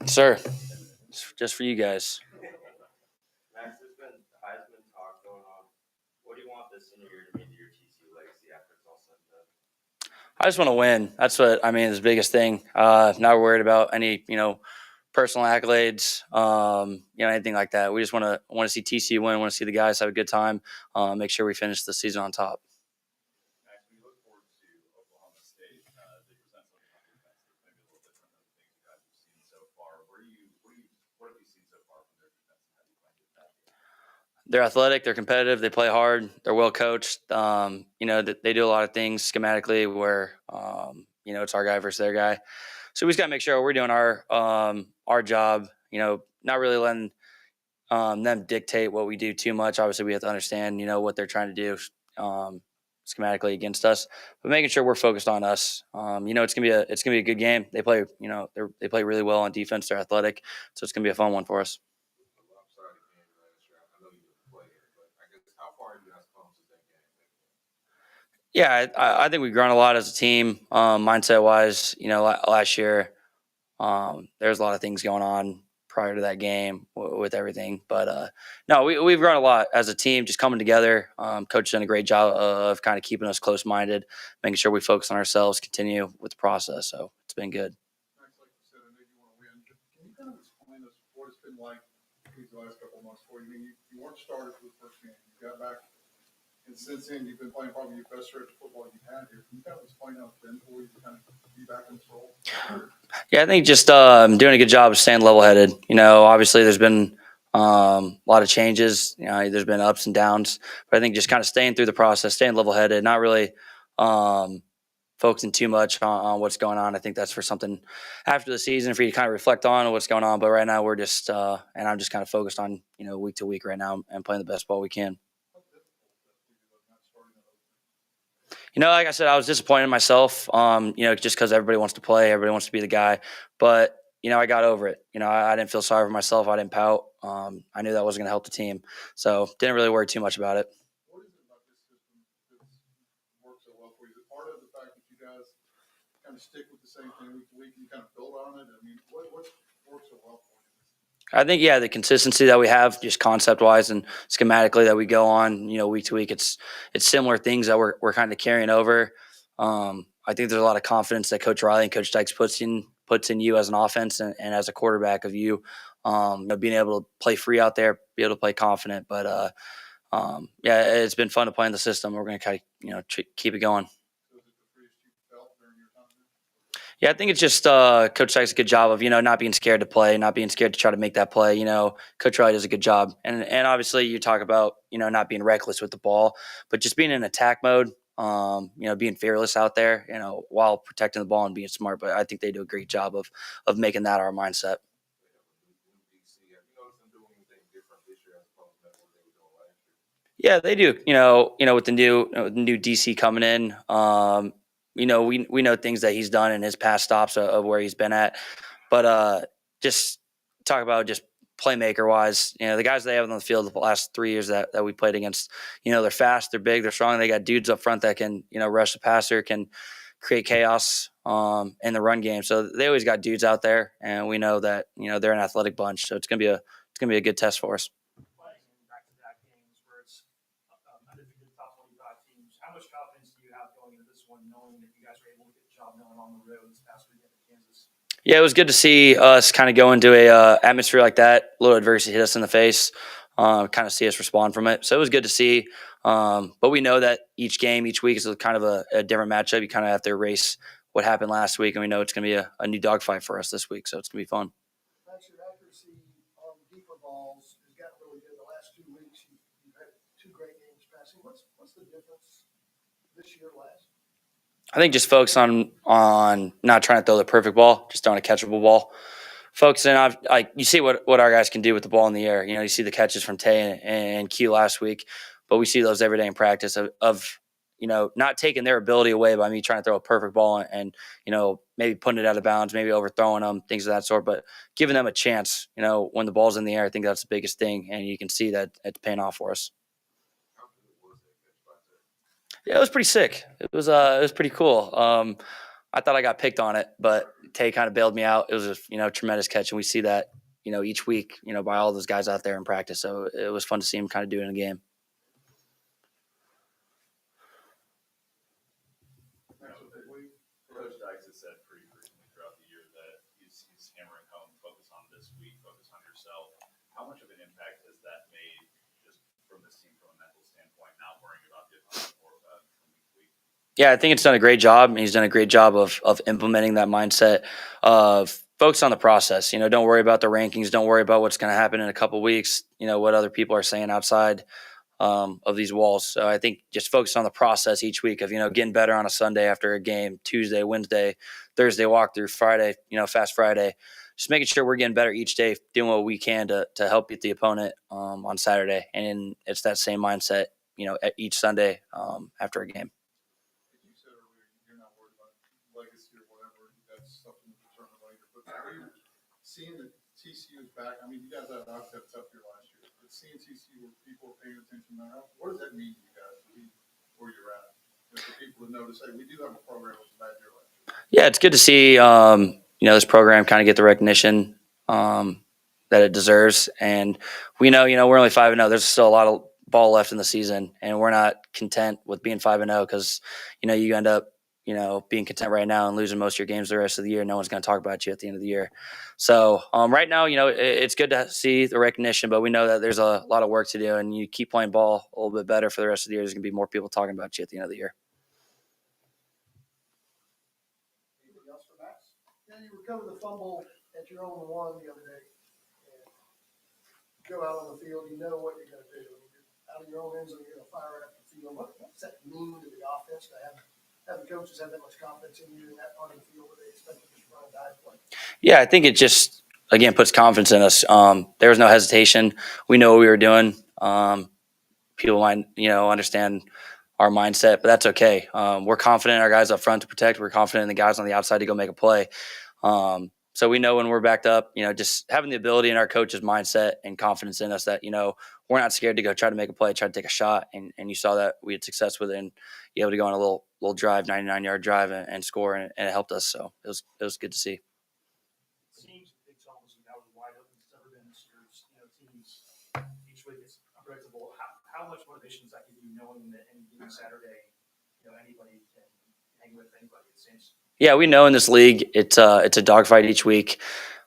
Sir, it's just for you guys. Max, there's been Heisman talk going on. What do you want this senior year to mean to your TCU legacy after it's all said and done? I just want to win. That's what I mean is the biggest thing. Not worried about any personal accolades, anything like that. We just want to see TCU win. Want to see the guys have a good time. Make sure we finish the season on top. Max, when you look forward to Oklahoma State, they present something on defense that's maybe a little different than the things you guys have seen so far. What have you seen so far from their defense, and how do you plan to attack it? They're athletic. They're competitive. They play hard. They're well coached. They do a lot of things schematically where it's our guy versus their guy. So we just got to make sure we're doing our job. Not really letting them dictate what we do too much. Obviously, we have to understand what they're trying to do schematically against us, but making sure we're focused on us. It's gonna be a good game. They play they play really well on defense. They're athletic, so it's gonna be a fun one for us. A lopsided game last year. I know you didn't play it, but I guess how far have you guys come since that game? Yeah, I think we've grown a lot as a team, mindset wise. Last year there's a lot of things going on prior to that game with everything, but no, we've grown a lot as a team, just coming together. Coach done a great job of kind of keeping us close minded, making sure we focus on ourselves, continue with the process. So it's been good. Max, like you said, I know you want to win. Can you kind of explain us what it's been like these last couple of months for you? I mean, you weren't started for the first game. You got back, and since then you've been playing probably your best stretch of football you've had here. Can you kind of explain how it's been for you to kind of be back in this role? Yeah, I think just doing a good job of staying level headed. Obviously there's been a lot of changes. There's been ups and downs, but I think just kind of staying through the process, staying level headed, not really focusing too much on what's going on. I think that's for something after the season for you to kind of reflect on what's going on. But right now we're just and I'm just kind of focused on week to week right now and playing the best ball we can. Like I said, I was disappointed in myself. Just because everybody wants to play, everybody wants to be the guy. But I got over it. I didn't feel sorry for myself. I didn't pout. I knew that wasn't going to help the team, so didn't really worry too much about it. What is it about this system that works so well for you? Is it part of the fact that you guys kind of stick with the same thing week to week and you kind of build on it? I mean, what works so well for you? I think the consistency that we have, just concept wise and schematically that we go on, week to week. It's similar things that we're kind of carrying over. I think there's a lot of confidence that Coach Riley and Coach Dykes puts in you as an offense and as a quarterback of you, being able to play free out there, be able to play confident. But it's been fun to play in the system. We're going to kind of keep it going. So is it the freest you felt during your time there? Yeah, I think it's just Coach Dykes a good job of not being scared to play, not being scared to try to make that play. Coach Riley does a good job, and obviously you talk about not being reckless with the ball, but just being in attack mode. Being fearless out there, while protecting the ball and being smart. But I think they do a great job of making that our mindset. Yeah, they do. With the new DC coming in, we know things that he's done in his past stops of where he's been at, but just talk about just playmaker wise, the guys they have on the field the last 3 years that we played against, they're fast, they're big, they're strong. They got dudes up front that can rush the passer, can create chaos in the run game. So they always got dudes out there, and we know that they're an athletic bunch. So it's gonna be a good test for us. Playing back-to-back games where it's under the top 25 teams. How much confidence do you have going into this one, knowing that you guys were able to get the job done on the road this past weekend in Kansas? Yeah, it was good to see us kind of go into a atmosphere like that. A little adversity hit us in the face, kind of see us respond from it. So it was good to see. But we know that each game, each week is kind of a different matchup. You kind of have to erase what happened last week, and we know it's going to be a new dogfight for us this week. So it's going to be fun. That's your accuracy on deeper balls has gotten really good the last 2 weeks. You've had 2 great games passing. What's the difference this year last? I think just focus on not trying to throw the perfect ball, just throwing a catchable ball. Focusing on you see what our guys can do with the ball in the air. You see the catches from Tay and Q last week, but we see those every day in practice of not taking their ability away by me trying to throw a perfect ball and maybe putting it out of bounds, maybe overthrowing them, things of that sort, but giving them a chance. When the ball's in the air, I think that's the biggest thing, and you can see that it's paying off for us. Yeah, it was pretty sick. It was pretty cool. I thought I got picked on it, but Tay kind of bailed me out. It was a tremendous catch, and we see that each week by all those guys out there in practice. So it was fun to see him kind of do it in a game. Coach Dykes has said pretty frequently throughout the year that he's hammering home, focus on this week, focus on yourself. How much of an impact has that made just from this team from a mental standpoint, not worrying about the opponent or from week to week? Yeah, I think it's done a great job. And he's done a great job of implementing that mindset of focus on the process. Don't worry about the rankings. Don't worry about what's going to happen in a couple weeks. What other people are saying outside of these walls. So I think just focus on the process each week of, getting better on a Sunday after a game, Tuesday, Wednesday, Thursday walkthrough, Friday, Fast Friday. Just making sure we're getting better each day, doing what we can to help beat the opponent on Saturday. And it's that same mindset, at each Sunday after a game. You said earlier, you're not worried about legacy or whatever, that's something to determine later, but are you seeing that TCU is back? I mean, you guys had obviously had a tough year last year, but seeing TCU where people are paying attention now, what does that mean to you guys to be where you're at? And for people to notice, hey, we do have a program that was a bad year last year. Yeah, it's good to see, this program kind of get the recognition that it deserves. And we know, we're only 5-0. There's still a lot of ball left in the season, and we're not content with being 5-0 because, you end up, being content right now and losing most of your games the rest of the year. No one's going to talk about you at the end of the year. So right now, it's good to see the recognition, but we know that there's a lot of work to do, and you keep playing ball a little bit better for the rest of the year. There's going to be more people talking about you at the end of the year. Anything else for Max? Yeah, you recovered the fumble at your own one the other day. And go out on the field, you know what you're going to do. You're out of your own end zone, you're going to fire it up the field. What does that mean to the offense to have the coaches have that much confidence in you in that part of the field where they expect you to just run a dive play? Yeah, I think it just, again, puts confidence in us. There was no hesitation. We know what we were doing. People might, understand our mindset, but that's okay. We're confident in our guys up front to protect. We're confident in the guys on the outside to go make a play. So we know when we're backed up, just having the ability in our coach's mindset and confidence in us that, we're not scared to go try to make a play, try to take a shot. And you saw that we had success with it and be able to go on a little drive, 99-yard drive and score, and it helped us. So it was good to see. Seems Big 12 is now as wide open as it's ever been this year. Teams each week is unpredictable. How much motivation does that give you knowing that any given Saturday, anybody can hang with anybody? It seems. Yeah, we know in this league it's a dogfight each week.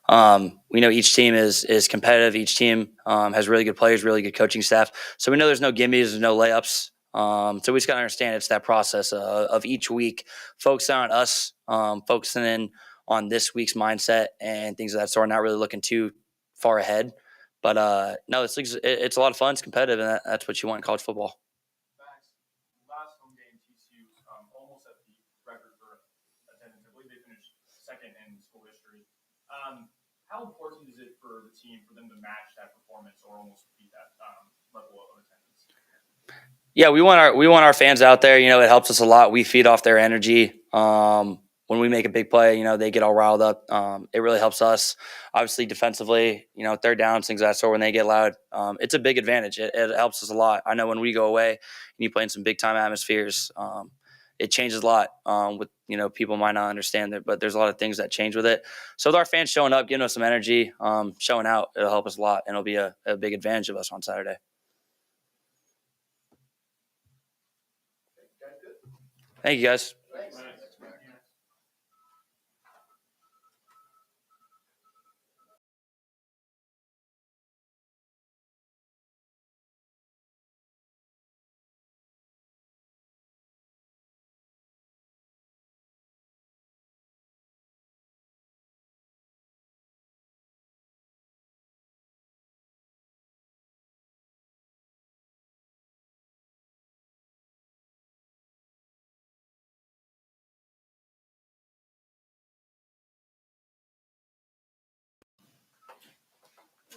We know each team is competitive. Each team has really good players, really good coaching staff. So we know there's no gimmies, there's no layups. So we just got to understand it's that process of each week focusing on us, focusing in on this week's mindset and things of that sort. Not really looking too far ahead, but no, this league's it's a lot of fun. It's competitive, and that's what you want in college football. Max, last home game, TCU's almost at the record for attendance. I believe they finished second in school history. How important is it for the team for them to match that performance or almost beat that level of attendance? Yeah, we want our fans out there. It helps us a lot. We feed off their energy. When we make a big play, they get all riled up. It really helps us. Obviously, defensively, third downs, things of that sort. When they get loud, it's a big advantage. It helps us a lot. I know when we go away and you play in some big time atmospheres, it changes a lot. With people might not understand it, but there's a lot of things that change with it. So with our fans showing up, giving us some energy, showing out, it'll help us a lot, and it'll be a big advantage of us on Saturday. Thank you, guys. Thanks.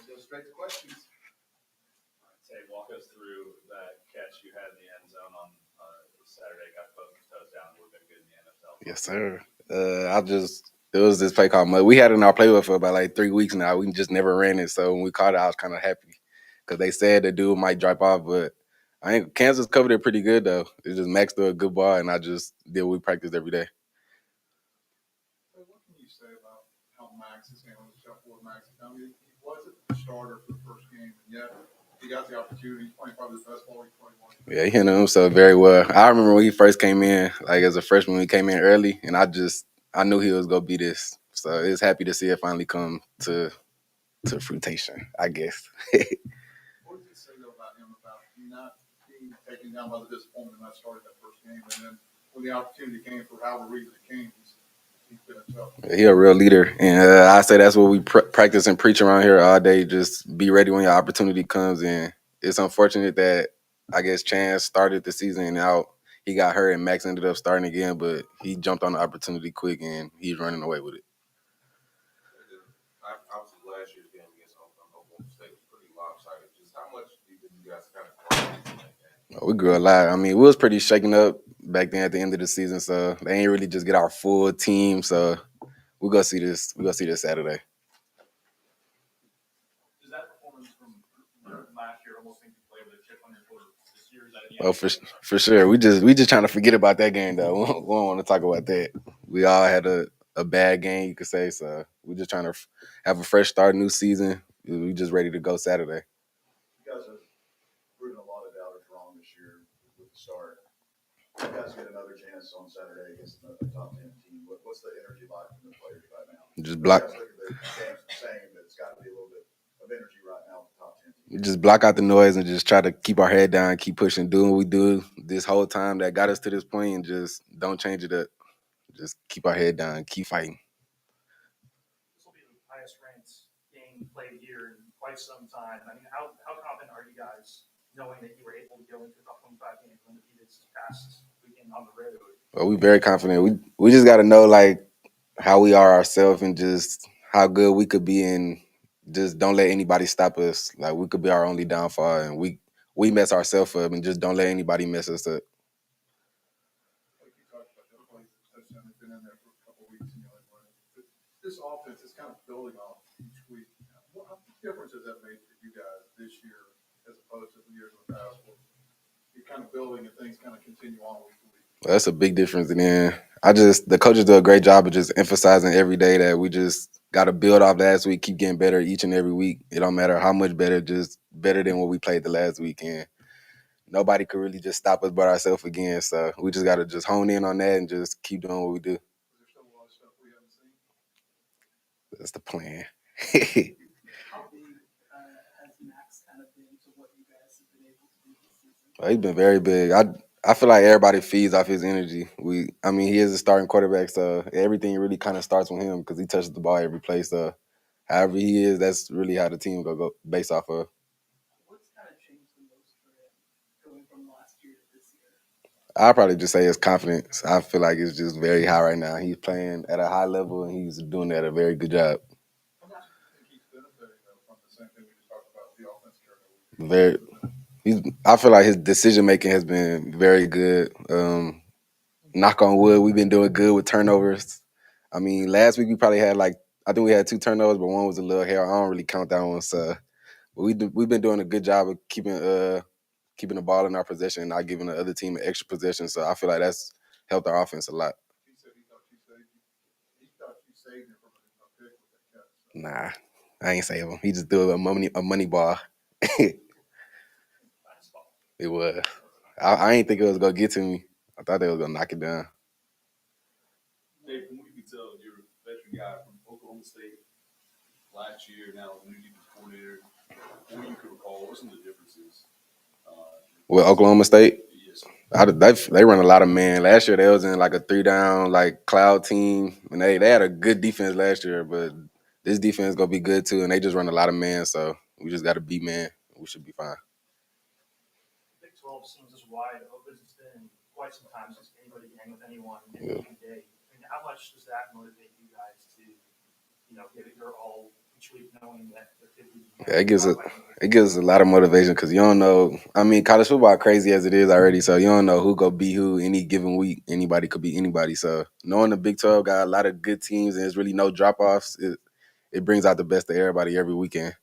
We'll go straight to questions. Tay, walk us through that catch you had in the end zone on Saturday. Got both toes down. Would have been good in the NFL. Yes, sir. It was this play called Mud. We had it in our playbook for about like 3 weeks now. We just never ran it. So when we caught it, I was kind of happy because they said the dude might drop off, but I think Kansas covered it pretty good though. It just Max threw a good ball, and I just did what we practiced every day. how Max is handling the shuffle with Max. I mean, he wasn't the starter for the first game, and yet he got the opportunity. He's playing probably the best ball he's played all year. Yeah, he handled himself very well. I remember when he first came in, like as a freshman, when he came in early, and I knew he was gonna be this. So it's happy to see it finally come to fruition, I guess. What does it say though about him about not being taken down by the disappointment of not starting that first game, and then when the opportunity came for however reason it came, he's been a tough. He a real leader, and I say that's what we practice and preach around here all day. Just be ready when your opportunity comes. And it's unfortunate that I guess Chance started the season and out. He got hurt, and Max ended up starting again, but he jumped on the opportunity quick, and he's running away with it. Obviously, last year's game against Oklahoma State was pretty lopsided. Just how much do you think you guys kind of grow from that game? We grew a lot. I mean, we was pretty shaken up back then at the end of the season, so they ain't really just get our full team. So we go see this. We go see this Saturday. Does that performance from last year almost think you play with a chip on your shoulder this year? Is that Oh, for sure. We just trying to forget about that game though. We don't want to talk about that. We all had a bad game, you could say. So we just trying to have a fresh start, new season. We just ready to go Saturday. You guys have proven a lot of doubters wrong this year with the start. You guys get another chance on Saturday against another top 10 team. What's the energy like from the players right now? Just block. You guys look at the games and saying that it's got to be a little bit of energy right now with the top 10 team. Just block out the noise and just try to keep our head down, keep pushing, doing what we do this whole time that got us to this point, and just don't change it up. Just keep our head down, keep fighting. This will be the highest ranked game played here in quite some time. I mean, how confident are you guys knowing that you were able to go into the top 25 games undefeated this past weekend on the road? Well, we very confident. We just got to know like how we are ourselves and just how good we could be, and just don't let anybody stop us. Like we could be our only downfall, and we mess ourselves up, and just don't let anybody mess us up. Like you talked about the plays, touchdown, they've been in there for a couple of weeks, this offense is kind of building off each week. What difference has that made for you guys this year as opposed to the years in the past? Where you're kind of building and things kind of continue on week to week. Well, that's a big difference. And then the coaches do a great job of just emphasizing every day that we just got to build off last week, keep getting better each and every week. It don't matter how much better, just better than what we played the last week. And nobody could really just stop us but ourselves again. So we just got to just hone in on that and just keep doing what we do. Is there still a lot of stuff we haven't seen? That's the plan. How big has Max kind of been to what you guys have been able to do this season? Well, he's been very big. I feel like everybody feeds off his energy. He is a starting quarterback, so everything really kind of starts with him because he touches the ball every play. So however he is, that's really how the team go based off of. What's kind of changed the most for him going from last year to this year? I'll probably just say his confidence. I feel like it's just very high right now. He's playing at a high level, and he's doing that a very good job. How much do you think he's benefiting though from the same thing we just talked about, the offense turnover? I feel like his decision making has been very good. Knock on wood, we've been doing good with turnovers. I mean, last week we probably had I think we had 2 turnovers, but one was a little hair. I don't really count that one. So, but we've been doing a good job of keeping the ball in our possession and not giving the other team an extra possession. So I feel like that's helped our offense a lot. He said he thought you saved him from a pick with that catch. Nah, I ain't save him. He just threw a money ball. It was. I ain't think it was gonna get to me. I thought they was gonna knock it down. Dave, from what you can tell, you're a veteran guy from Oklahoma State last year, now new defense coordinator. What you can recall, what are some of the differences? With Oklahoma State? Yes. They run a lot of man. Last year they was in like a 3-down cloud team, and they had a good defense last year, but this defense is gonna be good too, and they just run a lot of man. So we just got to beat man. We should be fine. Big 12 seems as wide open as it's been in quite some time since anybody can hang with anyone in Yeah. any day. I mean, how much does that motivate you guys to, give it your all each week, knowing that there could be? Yeah, it gives us a lot of motivation because you don't know. I mean, college football crazy as it is already, so you don't know who go beat who any given week. Anybody could beat anybody. So knowing the Big 12 got a lot of good teams and there's really no drop offs, it brings out the best of everybody every weekend.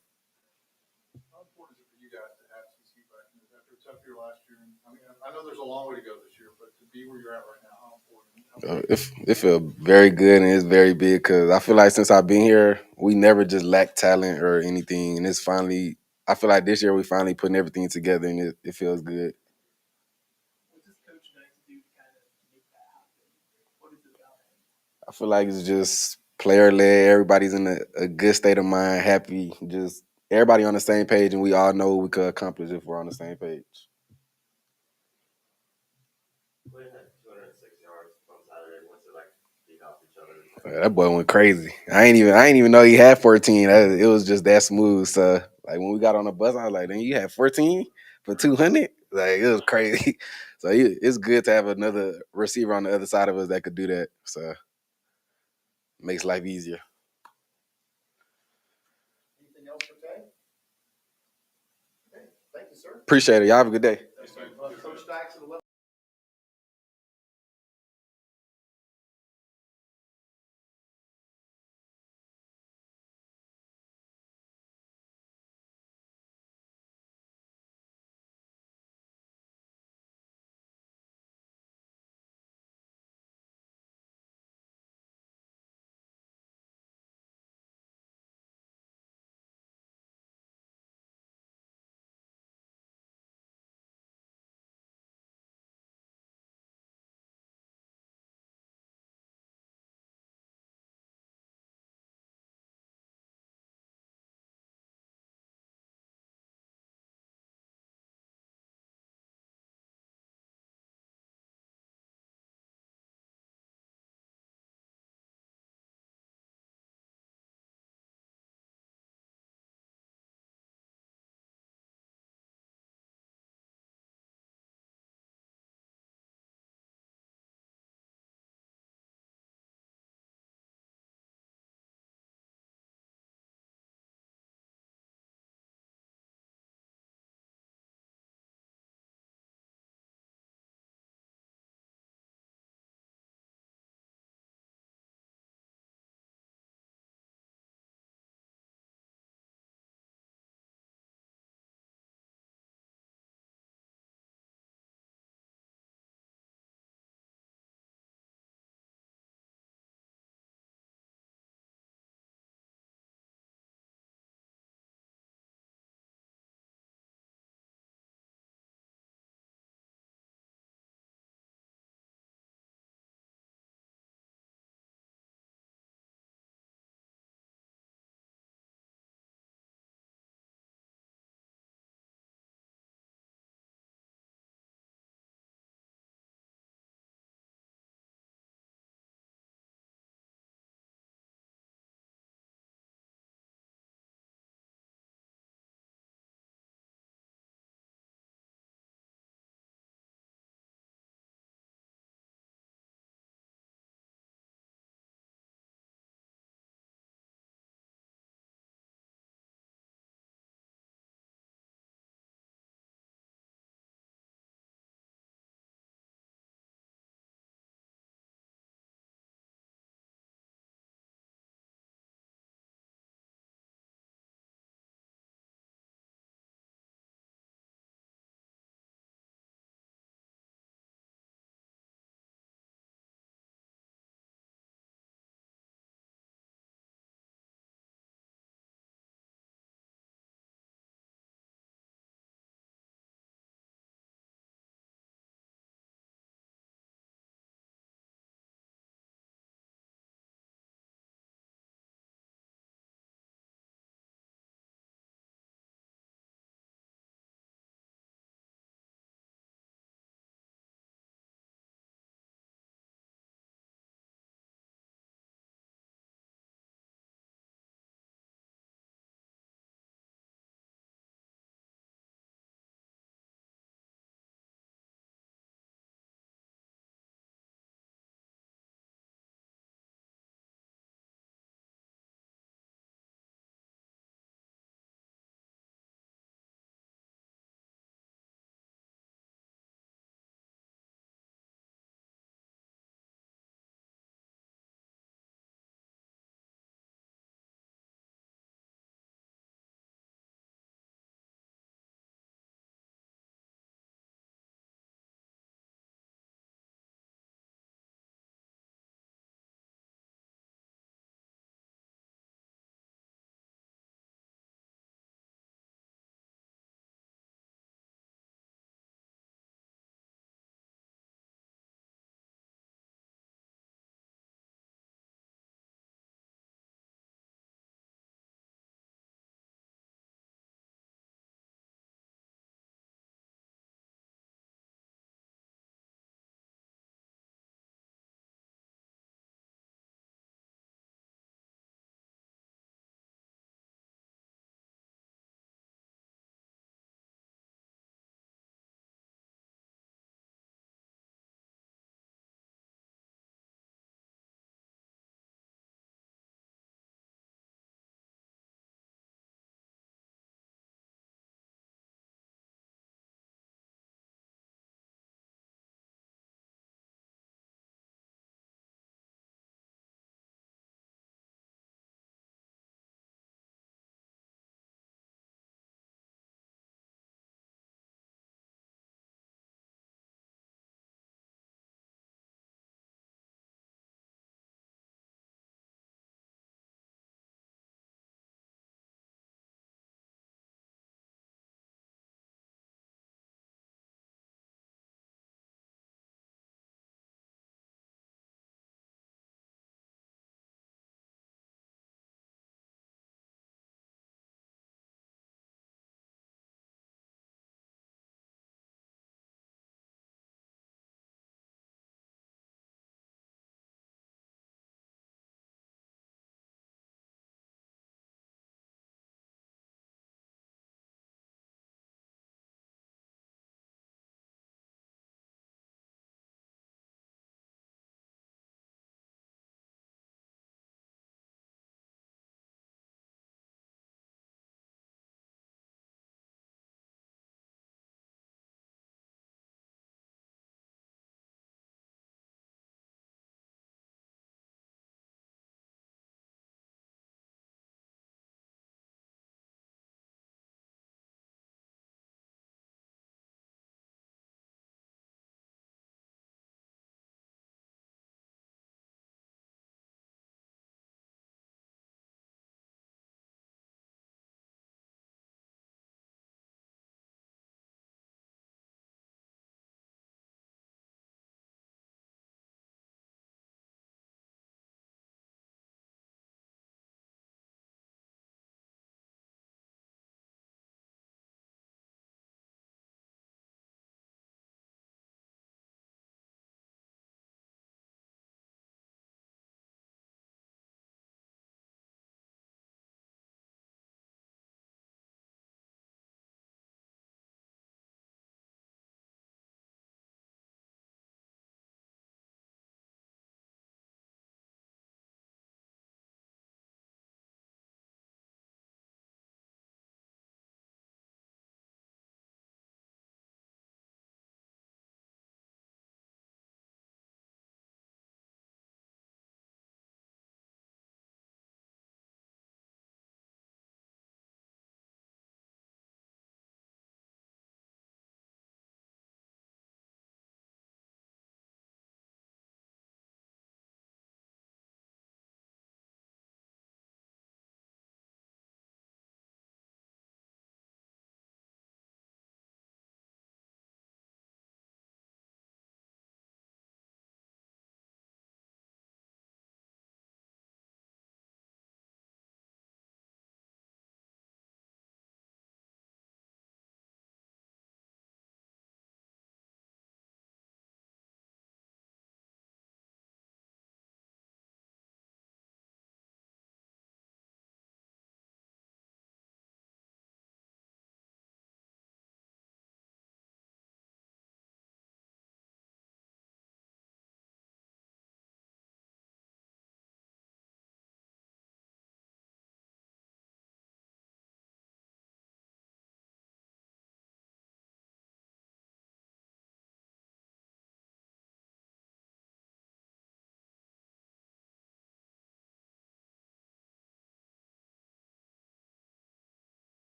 How important is it for you guys to have TCU back after a tough year last year? And I mean, I know there's a long way to go this year, but to be where you're at right now, how important? It feel very good and it's very big because I feel like since I've been here, we never just lacked talent or anything, and it's finally. I feel like this year we finally putting everything together, and it feels good. What does Coach Dykes do to kind of make that happen? What is it about him? I feel like it's just player led. Everybody's in a good state of mind, happy. Just everybody on the same page, and we all know we could accomplish if we're on the same page. Playing at 206 yards on Saturday, what's it like being off each other? That boy went crazy. I ain't even know he had 14. It was just that smooth. So like when we got on the bus, I was like, "Then you had 14 for 200?" Like it was crazy. So it's good to have another receiver on the other side of us that could do that. So makes life easier. Anything else for Tay? Okay, thank you, sir. Appreciate it. Y'all have a good day. Coach Dykes at 11.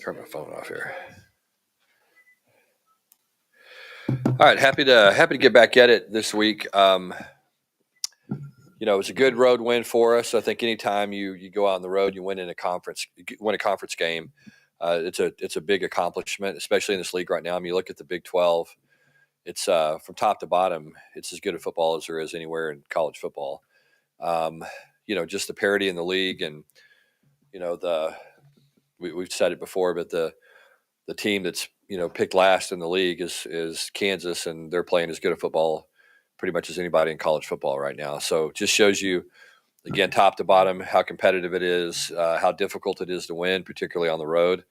Turn my phone off here. All right, happy to get back at it this week. You know, it's a good road win for us. I think anytime you go out on the road, you win a conference game. It's a big accomplishment, especially in this league right now. I mean, you look at the Big 12. It's from top to bottom, it's as good a football as there is anywhere in college football. You know, just the parity in the league, and you know we've said it before, but the team that's picked last in the league is Kansas, and they're playing as good a football pretty much as anybody in college football right now. So just shows you, again, top to bottom, how competitive it is, how difficult it is to win, particularly on the road.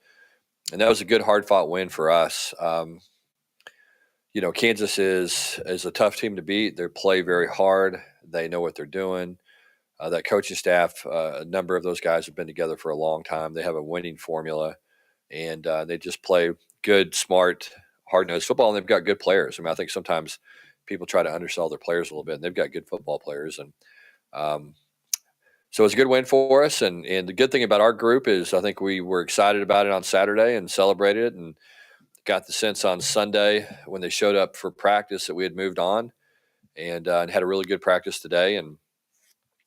And that was a good, hard-fought win for us. You know, Kansas is a tough team to beat. They play very hard. They know what they're doing. That coaching staff, a number of those guys have been together for a long time. They have a winning formula, and they just play good, smart, hard-nosed football, and they've got good players. I mean, I think sometimes people try to undersell their players a little bit, and they've got good football players. And so it's a good win for us. And the good thing about our group is I think we were excited about it on Saturday and celebrated it, and got the sense on Sunday when they showed up for practice that we had moved on, and had a really good practice today, and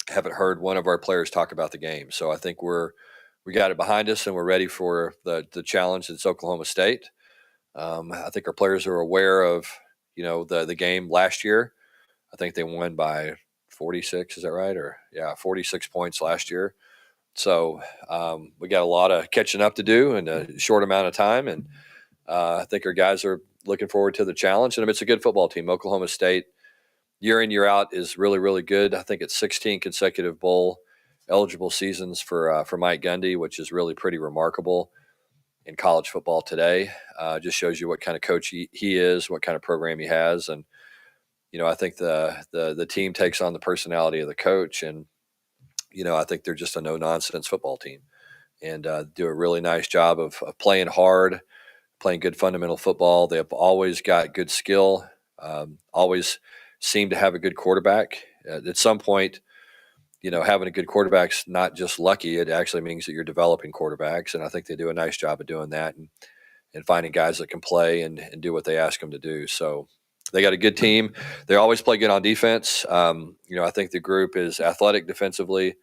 haven't heard one of our players talk about the game. So I think we got it behind us, and we're ready for the challenge. It's Oklahoma State. I think our players are aware of the game last year. I think they won by 46. Is that right? Or 46 points last year. So we got a lot of catching up to do in a short amount of time, and I think our guys are looking forward to the challenge. And it's a good football team. Oklahoma State, year in, year out, is really, really good. I think it's 16 consecutive bowl eligible seasons for Mike Gundy, which is really pretty remarkable in college football today. Just shows you what kind of coach he is, what kind of program he has. And, I think the team takes on the personality of the coach. And, I think they're just a no-nonsense football team, and do a really nice job of playing hard, playing good fundamental football. They have always got good skill, always seem to have a good quarterback. At some point, having a good quarterback's not just lucky. It actually means that you're developing quarterbacks, and I think they do a nice job of doing that and finding guys that can play and do what they ask them to do. So they got a good team. They always play good on defense. I think the group is athletic defensively,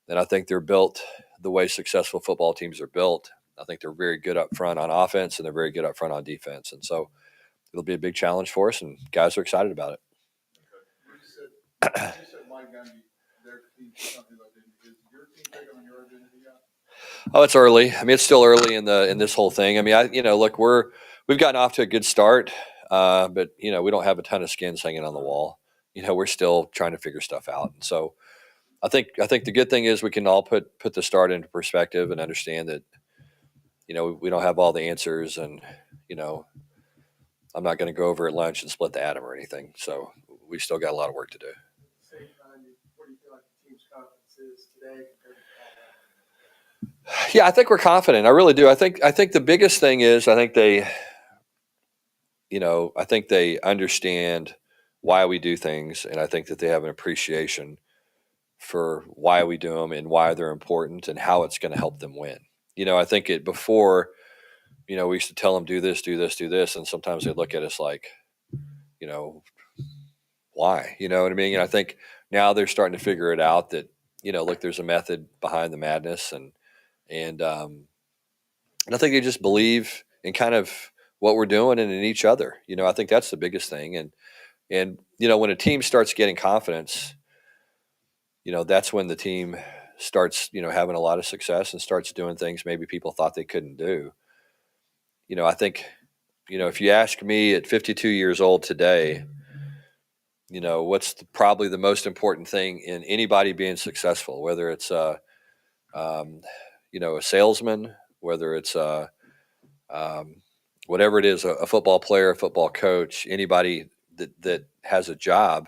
and I think they're built the way successful football teams are built. I think they're very good up front on offense, and they're very good up front on defense. And so it'll be a big challenge for us, and guys are excited about it. You said Mike Gundy, their team, something like that. Is your team taking on your identity yet? Oh, it's early. I mean, it's still early in this whole thing. I mean, look, we've gotten off to a good start, but we don't have a ton of skins hanging on the wall. We're still trying to figure stuff out. And so I think the good thing is we can all put the start into perspective and understand that we don't have all the answers, and I'm not going to go over at lunch and split the atom or anything. So we still got a lot of work to do. At the same time, what do you feel like the team's confidence is today compared to all that? Yeah, I think we're confident. I really do. I think the biggest thing is I think they understand why we do things, and I think that they have an appreciation for why we do them and why they're important and how it's going to help them win. I think before, we used to tell them do this, do this, do this, and sometimes they look at us like, why? You know what I mean? And I think now they're starting to figure it out that look, there's a method behind the madness, and I think they just believe in kind of what we're doing and in each other. I think that's the biggest thing. And when a team starts getting confidence, that's when the team starts, having a lot of success and starts doing things maybe people thought they couldn't do. I think, if you ask me at 52 years old today, what's probably the most important thing in anybody being successful, whether it's a salesman, whether it's whatever it is, a football player, a football coach, anybody that has a job,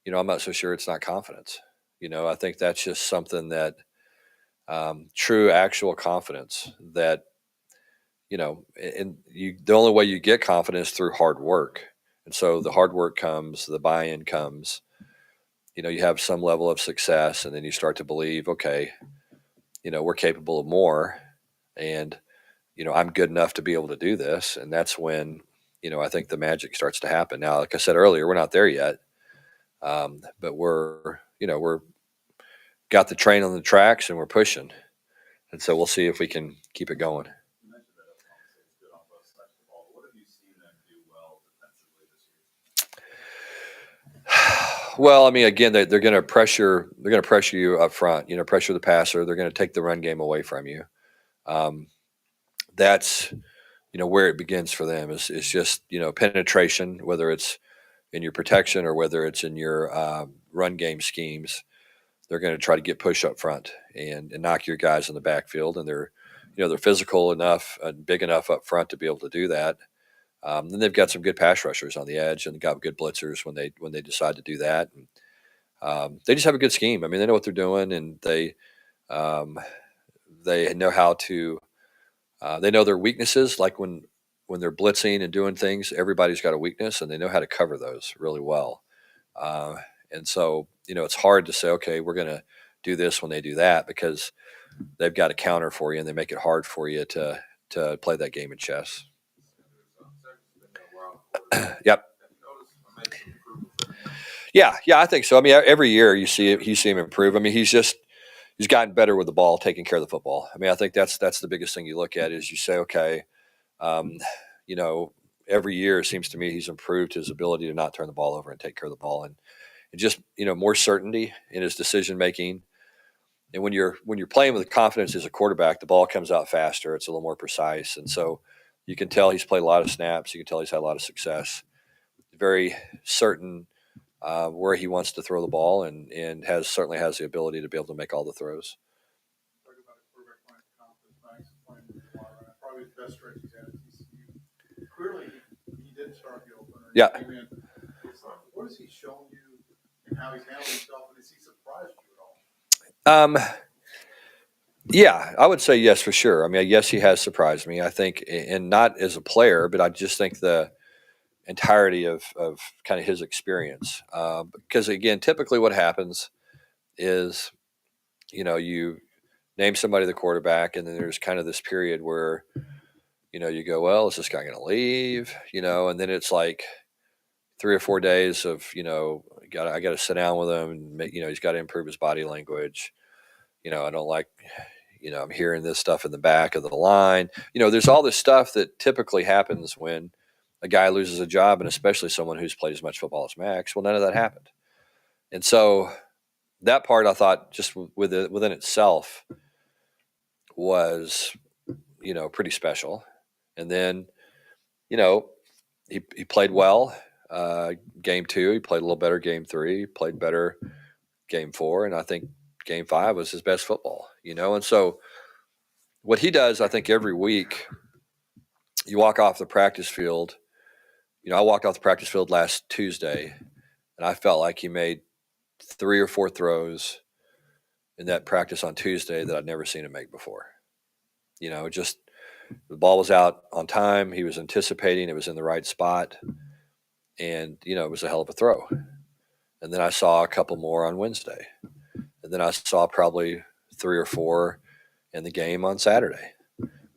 I'm not so sure it's not confidence. I think that's just something that true, actual confidence that, the only way you get confidence is through hard work. And so the hard work comes, the buy-in comes, you have some level of success, and then you start to believe, okay, we're capable of more. and I'm good enough to be able to do this. And that's when I think the magic starts to happen. Now, like I said earlier, we're not there yet, but we're got the train on the tracks and we're pushing, and so we'll see if we can keep it going. You mentioned that obviously it's good on both sides of the ball, but what have you seen them do well defensively this year? Well, I mean, again, they're going to pressure. They're going to pressure you up front. Pressure the passer. They're going to take the run game away from you. That's where it begins for them is just penetration, whether it's in your protection or whether it's in your run game schemes. They're going to try to get push up front and knock your guys in the backfield, and they're physical enough and big enough up front to be able to do that. Then they've got some good pass rushers on the edge and got good blitzers when they decide to do that. And, they just have a good scheme. I mean, they know what they're doing, and they know how to. They know their weaknesses, like when they're blitzing and doing things. Everybody's got a weakness, and they know how to cover those really well. And so, it's hard to say, okay, we're going to do this when they do that, because they've got a counter for you, and they make it hard for you to play that game of chess. Yep. Yeah, I think so. I mean, every year you see him improve. I mean, he's gotten better with the ball, taking care of the football. I mean, I think that's the biggest thing you look at is you say, okay, every year it seems to me he's improved his ability to not turn the ball over and take care of the ball, and just more certainty in his decision making. And when you're playing with confidence as a quarterback, the ball comes out faster. It's a little more precise, and so you can tell he's played a lot of snaps. You can tell he's had a lot of success. Very certain where he wants to throw the ball, and certainly has the ability to be able to make all the throws. Talk about a quarterback playing with confidence, Dykes playing with a lot, right? Probably the best stretch he's had at TCU. Clearly, he didn't start the opener. He Yeah. came in. What has he shown you and how he's handled himself, and has he surprised you at all? Yeah, I would say yes for sure. I mean, yes, he has surprised me. I think, and not as a player, but I just think the entirety of kind of his experience. Because again, typically what happens is, you name somebody the quarterback, and then there's kind of this period where, you go, well, is this guy going to leave? And then it's like 3 or 4 days of, I got to sit down with him, and he's got to improve his body language. I don't like, I'm hearing this stuff in the back of the line. There's all this stuff that typically happens when a guy loses a job, and especially someone who's played as much football as Max. Well, none of that happened. And so that part I thought just within itself was, pretty special. And then, he played well. Game 2, he played a little better. Game 3, he played better. Game 4, and I think Game 5 was his best football, And so what he does, I think every week, you walk off the practice field. I walked off the practice field last Tuesday, and I felt like he made 3 or 4 throws in that practice on Tuesday that I'd never seen him make before. Just the ball was out on time. He was anticipating. It was in the right spot. And, it was a hell of a throw. And then I saw a couple more on Wednesday. And then I saw probably 3 or 4 in the game on Saturday.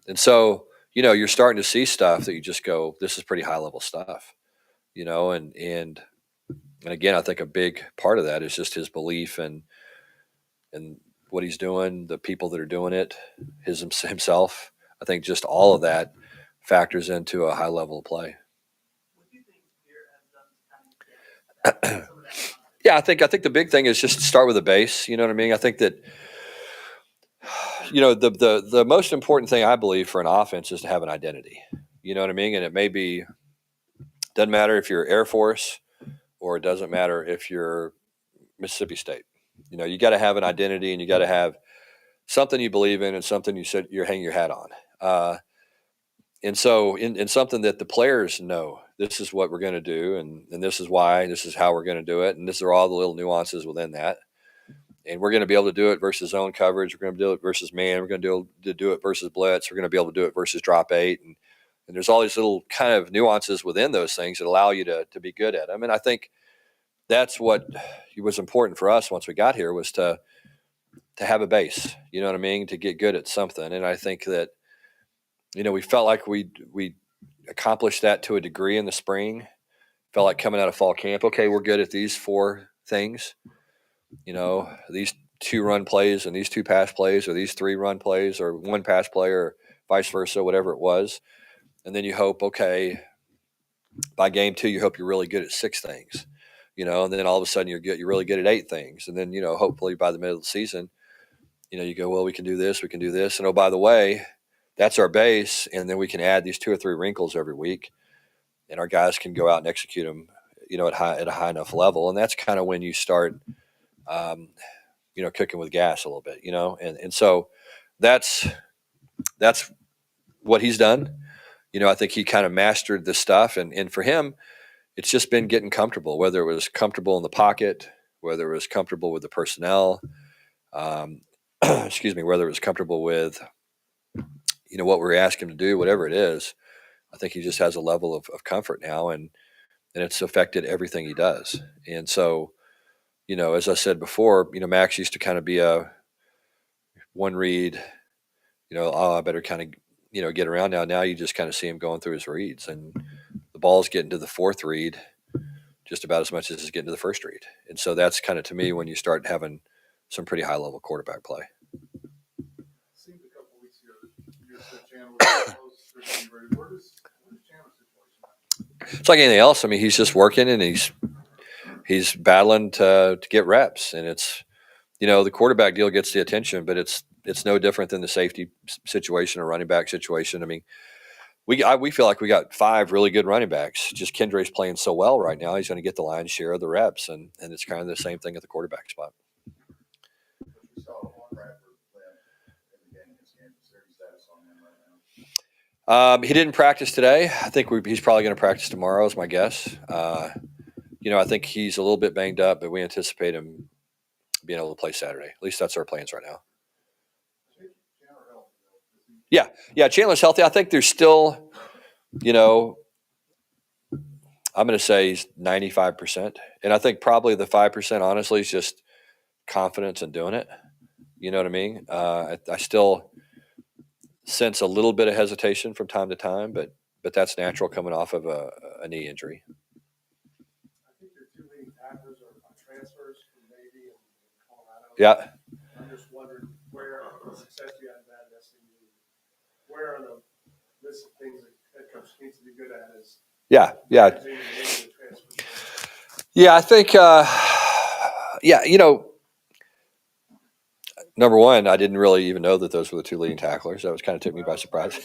And so, you're starting to see stuff that you just go, this is pretty high level stuff, and again, I think a big part of that is just his belief and what he's doing, the people that are doing it, himself. I think just all of that factors into a high level of play. What do you think Beer has done to kind of get some of that confidence? Yeah, I think the big thing is just start with a base. You know what I mean? I think that the most important thing I believe for an offense is to have an identity. You know what I mean? And it doesn't matter if you're Air Force or it doesn't matter if you're Mississippi State. You got to have an identity, and you got to have something you believe in and something you're hanging your hat on. And so in something that the players know, this is what we're going to do, and this is why, this is how we're going to do it, and these are all the little nuances within that. And we're going to be able to do it versus zone coverage. We're going to do it versus man. We're going to do it versus blitz. We're going to be able to do it versus drop 8. And there's all these little kind of nuances within those things that allow you to be good at them. And I think that's what was important for us once we got here, was to have a base, you know what I mean, to get good at something. And I think that we felt like we accomplished that to a degree in the spring. Felt like coming out of fall camp, okay, we're good at these 4 things. These 2 run plays and these 2 pass plays, or these 3 run plays, or 1 pass play, or vice versa, whatever it was. And then you hope, okay, by game 2, you hope you're really good at 6 things, and then all of a sudden you're really good at 8 things. And then, hopefully by the middle of the season, you go, well, we can do this. And oh, by the way, that's our base. And then we can add these 2 or 3 wrinkles every week, and our guys can go out and execute them, at a high enough level. And that's kind of when you start, cooking with gas a little bit, and so that's what he's done. I think he kind of mastered this stuff, and for him, it's just been getting comfortable, whether it was comfortable in the pocket, whether it was comfortable with the personnel, excuse me, whether it was comfortable with, what we're asking him to do, whatever it is. I think he just has a level of comfort now, and it's affected everything he does. And so, as I said before, Max used to kind of be a one read, I better kind of, get around now. Now you just kind of see him going through his reads, and the ball's getting to the 4th read just about as much as it's getting to the 1st read. And so that's kind of, to me, when you start having some pretty high level quarterback play. Seemed a couple weeks ago that you said Chandler was close to being ready. Where's Chandler's situation at? It's like anything else. I mean, he's just working, and he's battling to get reps, and it's, the quarterback deal gets the attention, but it's no different than the safety situation or running back situation. I mean, we feel like we got 5 really good running backs. Just Kendre's playing so well right now, he's going to get the lion's share of the reps, and it's kind of the same thing at the quarterback spot. We saw Juan Bradford play in the game against Kansas. Is there any status on him right now? He didn't practice today. I think he's probably going to practice tomorrow, is my guess. I think he's a little bit banged up, but we anticipate him being able to play Saturday. At least that's our plans right now. Yeah, Chandler's healthy. I think there's still, I'm going to say he's 95%. And I think probably the 5%, honestly, is just confidence in doing it. You know what I mean? I still sense a little bit of hesitation from time to time, but that's natural coming off of a knee injury. I think your 2 leading tacklers are transfers from Navy and Colorado. Yeah. I'm just wondering where the success you had at SMU, where are the list of things that head coach needs to be good at is. Yeah. I think, number one, I didn't really even know that those were the 2 leading tacklers. That was kind of took me by surprise.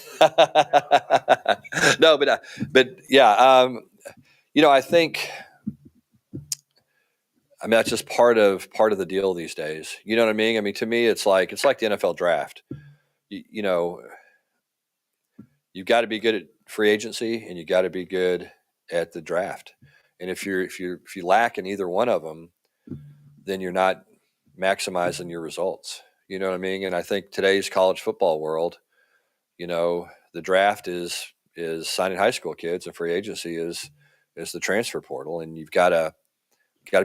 No, but yeah, I think, that's just part of the deal these days. You know what I mean? I mean, to me, it's like the NFL draft. You've got to be good at free agency, and you got to be good at the draft. And if you lack in either one of them, then you're not maximizing your results. You know what I mean? And I think today's college football world, the draft is signing high school kids, and free agency is the transfer portal, and you've got to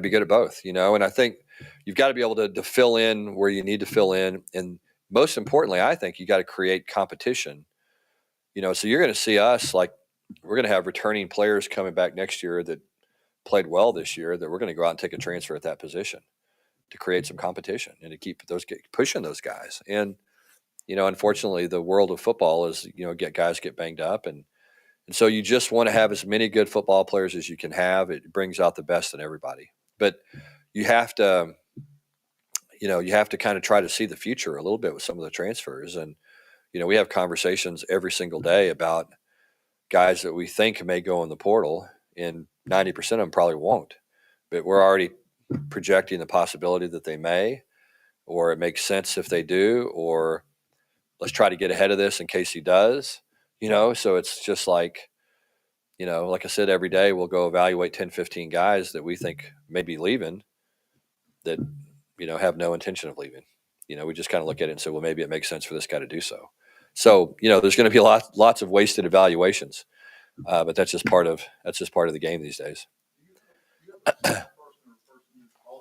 be good at both. And I think you've got to be able to fill in where you need to fill in, and most importantly, I think you got to create competition. So you're going to see us, like, we're going to have returning players coming back next year that played well this year, that we're going to go out and take a transfer at that position to create some competition and to keep pushing those guys. And, unfortunately, the world of football is, guys get banged up. And so you just want to have as many good football players as you can have. It brings out the best in everybody. But you have to kind of try to see the future a little bit with some of the transfers. And, we have conversations every single day about guys that we think may go in the portal, and 90% of them probably won't. But we're already projecting the possibility that they may, or it makes sense if they do, or let's try to get ahead of this in case he does, So it's just like, like I said, every day we'll go evaluate 10, 15 guys that we think may be leaving that, have no intention of leaving. We just kind of look at it and say, well, maybe it makes sense for this guy to do so. So, there's going to be lots of wasted evaluations, but that's just part of the game these days. All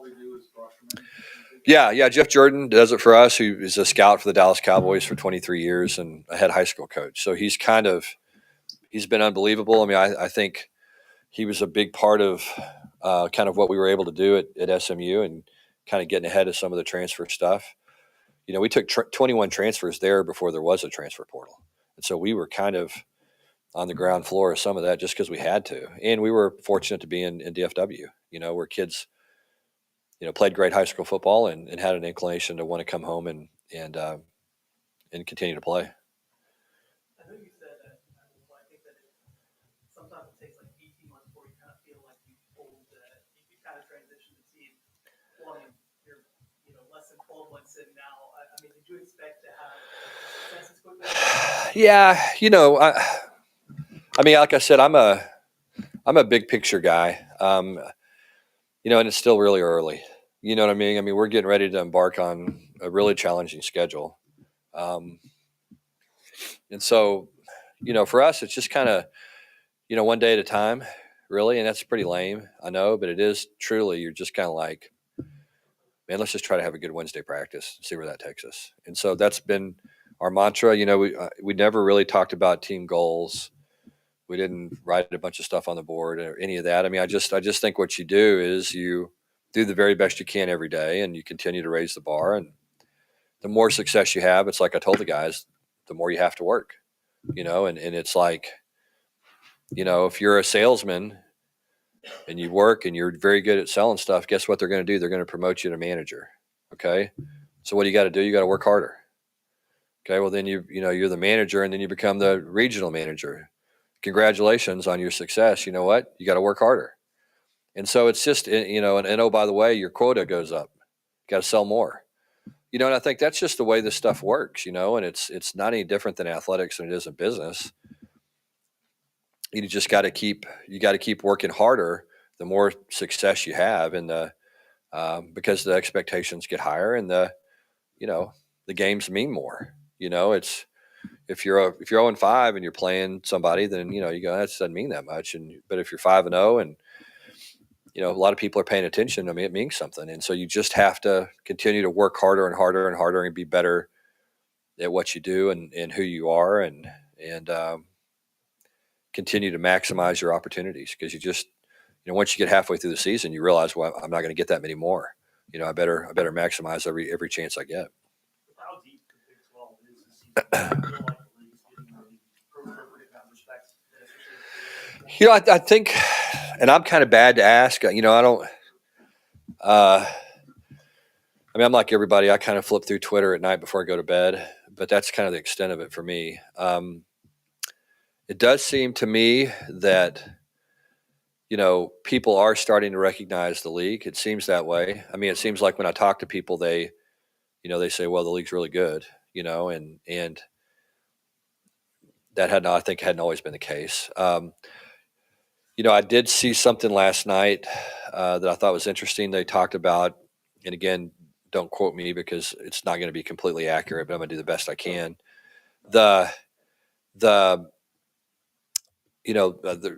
they do is rush them in. Yeah. Jeff Jordan does it for us, who is a scout for the Dallas Cowboys for 23 years and a head high school coach. So he's been unbelievable. I mean, I think he was a big part of kind of what we were able to do at SMU and kind of getting ahead of some of the transfer stuff. We took 21 transfers there before there was a transfer portal. And so we were kind of on the ground floor of some of that just because we had to. And we were fortunate to be in DFW, where kids, played great high school football and had an inclination to want to come home and continue to play. I know you said that, I think that sometimes it takes like 18 months before you kind of feel like you kind of transition the team. Well, I mean, you're, less than 12 months in now. I mean, did you expect to have success as quickly? Yeah, I mean, like I said, I'm a big picture guy, and it's still really early. You know what I mean? I mean, we're getting ready to embark on a really challenging schedule. And so, for us, it's just kind of, one day at a time, really. And that's pretty lame, I know, but it is truly, you're just kind of like, man, let's just try to have a good Wednesday practice, see where that takes us. And so that's been our mantra. We never really talked about team goals. We didn't write a bunch of stuff on the board or any of that. I mean, I just think what you do is you do the very best you can every day and you continue to raise the bar. And the more success you have, it's like I told the guys, the more you have to work, and it's like, if you're a salesman and you work and you're very good at selling stuff, guess what they're going to do? They're going to promote you to manager. Okay. So what do you got to do? You got to work harder. Okay. Well, then you're the manager and then you become the regional manager. Congratulations on your success. You know what? You got to work harder. And so it's just, and oh, by the way, your quota goes up. You got to sell more. And I think that's just the way this stuff works, and it's not any different than athletics than it is in business. You just got to keep working harder the more success you have, and because the expectations get higher and the games mean more. It's if you're 0-5 and you're playing somebody, then you go, that doesn't mean that much. But if you're 5-0 and a lot of people are paying attention, I mean, it means something. And so you just have to continue to work harder and harder and harder and be better at what you do and who you are and continue to maximize your opportunities, because you just, once you get halfway through the season, you realize, well, I'm not going to get that many more. I better maximize every chance I get. How deep the Big 12 is this season? I feel like the league's getting really appropriate in that respect. I think, and I'm kind of bad to ask. I don't. I mean, I'm like everybody. I kind of flip through Twitter at night before I go to bed, but that's kind of the extent of it for me. It does seem to me that people are starting to recognize the league. It seems that way. I mean, it seems like when I talk to people, they say, well, the league's really good, and that I think hadn't always been the case. I did see something last night that I thought was interesting. They talked about, and again, don't quote me because it's not going to be completely accurate, but I'm going to do the best I can.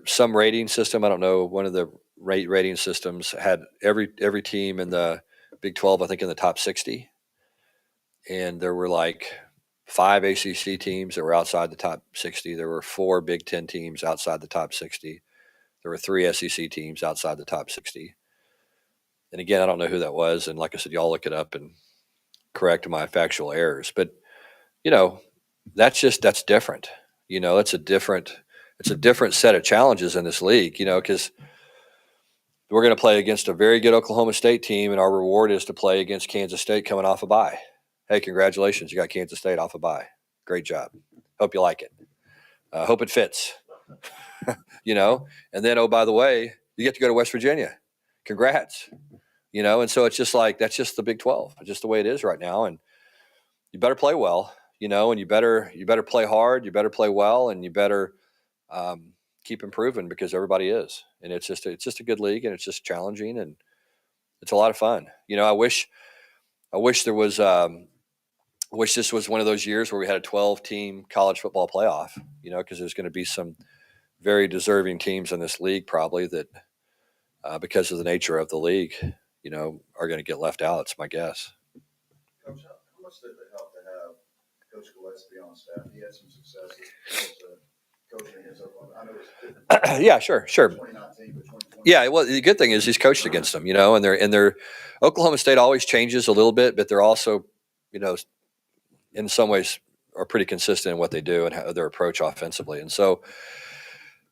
Some rating system, I don't know, one of the rating systems had every team in the Big 12, I think, in the top 60. And there were like 5 ACC teams that were outside the top 60. There were 4 Big 10 teams outside the top 60. There were 3 SEC teams outside the top 60. And again, I don't know who that was. And like I said, y'all look it up and correct my factual errors. But, that's different. It's a different set of challenges in this league, because we're going to play against a very good Oklahoma State team, and our reward is to play against Kansas State coming off a bye. Hey, congratulations. You got Kansas State off a bye. Great job. Hope you like it. Hope it fits. And then, oh, by the way, you get to go to West Virginia. Congrats. And so it's just like, that's just the Big 12. It's just the way it is right now. And you better play well, and you better play hard, you better play well, and you better keep improving, because everybody is. And it's just a good league, and it's just challenging, and it's a lot of fun. I wish there was, I wish this was one of those years where we had a 12-team college football playoff, because there's going to be some very deserving teams in this league probably that, because of the nature of the league, are going to get left out. It's my guess. much did it help to have Coach Gillespie on staff? He had some successes coaching against Oklahoma. I know it's different. Yeah, sure. 2019, but 2020. Yeah, well, the good thing is he's coached against them, and they're Oklahoma State always changes a little bit, but they're also, in some ways are pretty consistent in what they do and how their approach offensively. And so,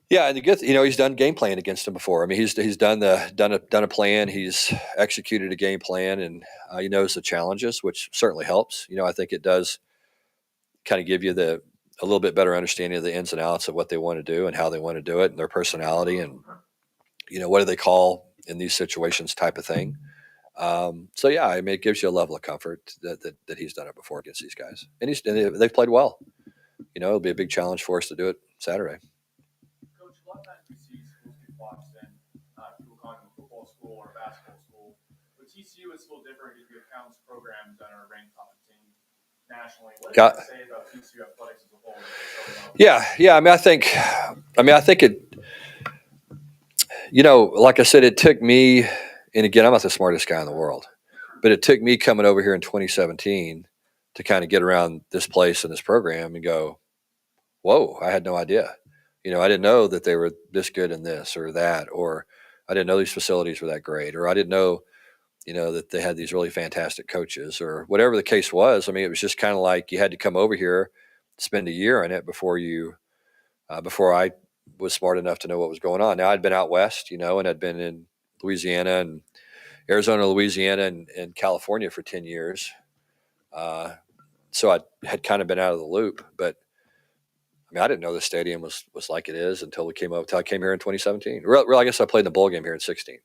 yeah, and the good, he's done game plan against them before. I mean, he's done a plan. He's executed a game plan, and he knows the challenges, which certainly helps. I think it does kind of give you a little bit better understanding of the ins and outs of what they want to do and how they want to do it and their personality and what do they call in these situations type of thing. So yeah, I mean, it gives you a level of comfort that he's done it before against these guys, and they've played well. It'll be a big challenge for us to do it Saturday. Coach, a lot of times we see schools get boxed in, people calling them a football school or a basketball school. With TCU, it's a little different because we have countless programs that are ranked top 10 nationally. What does that say about TCU athletics as a whole? Yeah. I mean, I think it. Like I said, it took me, and again, I'm not the smartest guy in the world, but it took me coming over here in 2017 to kind of get around this place and this program and go, whoa, I had no idea. I didn't know that they were this good in this or that, or I didn't know these facilities were that great, or I didn't know, that they had these really fantastic coaches or whatever the case was. I mean, it was just kind of like you had to come over here, spend a year in it before I was smart enough to know what was going on. Now I'd been out west, and I'd been in Louisiana and Arizona, Louisiana, and California for 10 years. So I had kind of been out of the loop, but I mean, I didn't know the stadium was like it is until I came here in 2017. Well, I guess I played in the bowl game here in 16.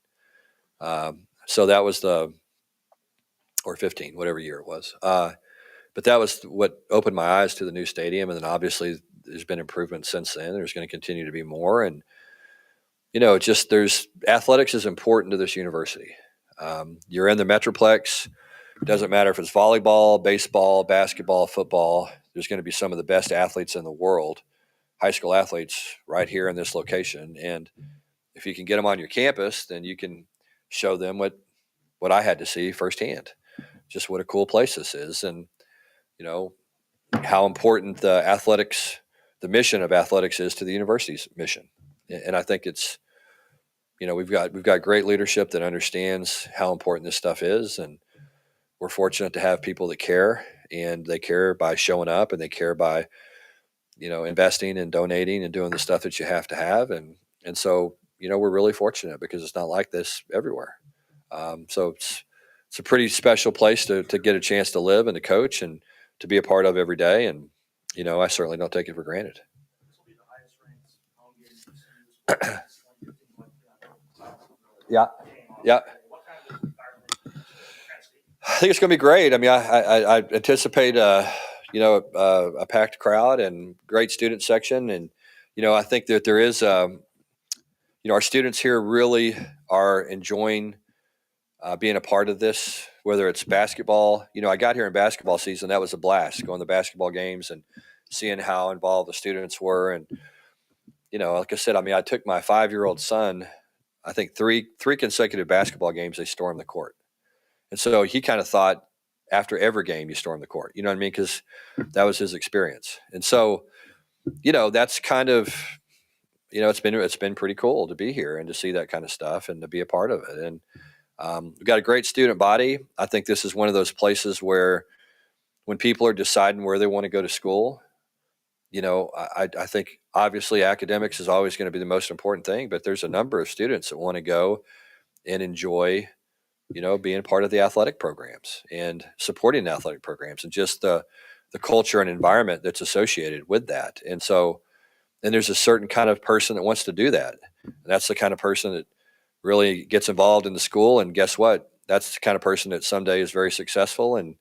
So that was or 15, whatever year it was. But that was what opened my eyes to the new stadium. And then obviously there's been improvement since then. There's going to continue to be more. And, athletics is important to this university. You're in the Metroplex. It doesn't matter if it's volleyball, baseball, basketball, football. There's going to be some of the best athletes in the world, high school athletes, right here in this location. And if you can get them on your campus, then you can show them what I had to see firsthand, just what a cool place this is. And, how important the mission of athletics is to the university's mission. And I think it's, we've got great leadership that understands how important this stuff is. And we're fortunate to have people that care, and they care by showing up, and they care by, investing and donating and doing the stuff that you have to have. And so, we're really fortunate because it's not like this everywhere. So it's a pretty special place to get a chance to live and to coach and to be a part of every day. And, I certainly don't take it for granted. This will be the highest ranked home game TCU is since 2015. Yeah. What kind of environment? I think it's going to be great. I mean, I anticipate, a packed crowd and great student section. And, I think that there is, our students here really are enjoying being a part of this, whether it's basketball. I got here in basketball season. That was a blast, going to basketball games and seeing how involved the students were. And, like I said, I mean, I took my 5-year-old son, I think three consecutive basketball games, they stormed the court. And so he kind of thought after every game you storm the court, you know what I mean? Because that was his experience. And so, that's kind of, it's been pretty cool to be here and to see that kind of stuff and to be a part of it. And we've got a great student body. I think this is one of those places where when people are deciding where they want to go to school, I think obviously academics is always going to be the most important thing, but there's a number of students that want to go and enjoy being part of the athletic programs and supporting the athletic programs and just the culture and environment that's associated with that. And so, and there's a certain kind of person that wants to do that. And that's the kind of person that really gets involved in the school. And guess what? That's the kind of person that someday is very successful. And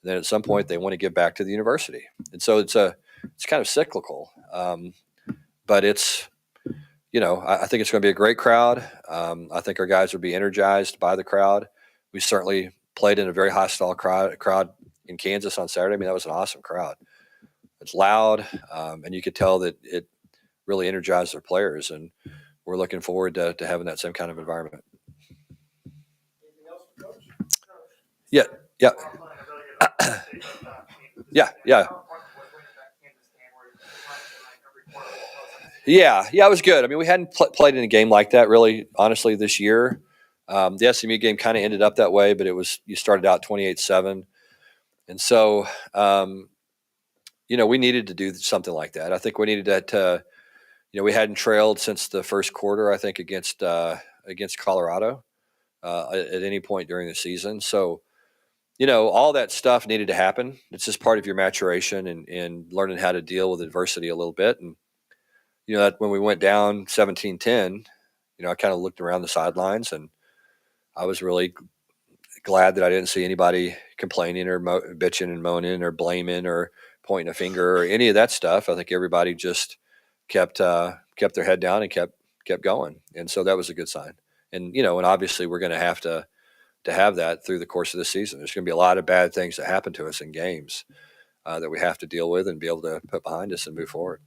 then at some point they want to give back to the university. And so it's kind of cyclical. But it's, I think it's going to be a great crowd. I think our guys will be energized by the crowd. We certainly played in a very hostile crowd in Kansas on Saturday. I mean, that was an awesome crowd. It's loud, and you could tell that it really energized their players. And we're looking forward to having that same kind of environment. Anything else, Coach? Yeah. Yeah, yeah. Yeah, it was good. I mean, we hadn't played in a game like that really, honestly, this year. The SMU game kind of ended up that way, but you started out 28-7. And so, we needed to do something like that. I think we needed that. We hadn't trailed since the first quarter, I think, against Colorado at any point during the season. So, all that stuff needed to happen. It's just part of your maturation and learning how to deal with adversity a little bit. And, that when we went down 17-10, I kind of looked around the sidelines and I was really glad that I didn't see anybody complaining or bitching and moaning or blaming or pointing a finger or any of that stuff. I think everybody just kept their head down and kept going. And so that was a good sign. And, and obviously we're going to have to have that through the course of the season. There's going to be a lot of bad things that happen to us in games that we have to deal with and be able to put behind us and move forward.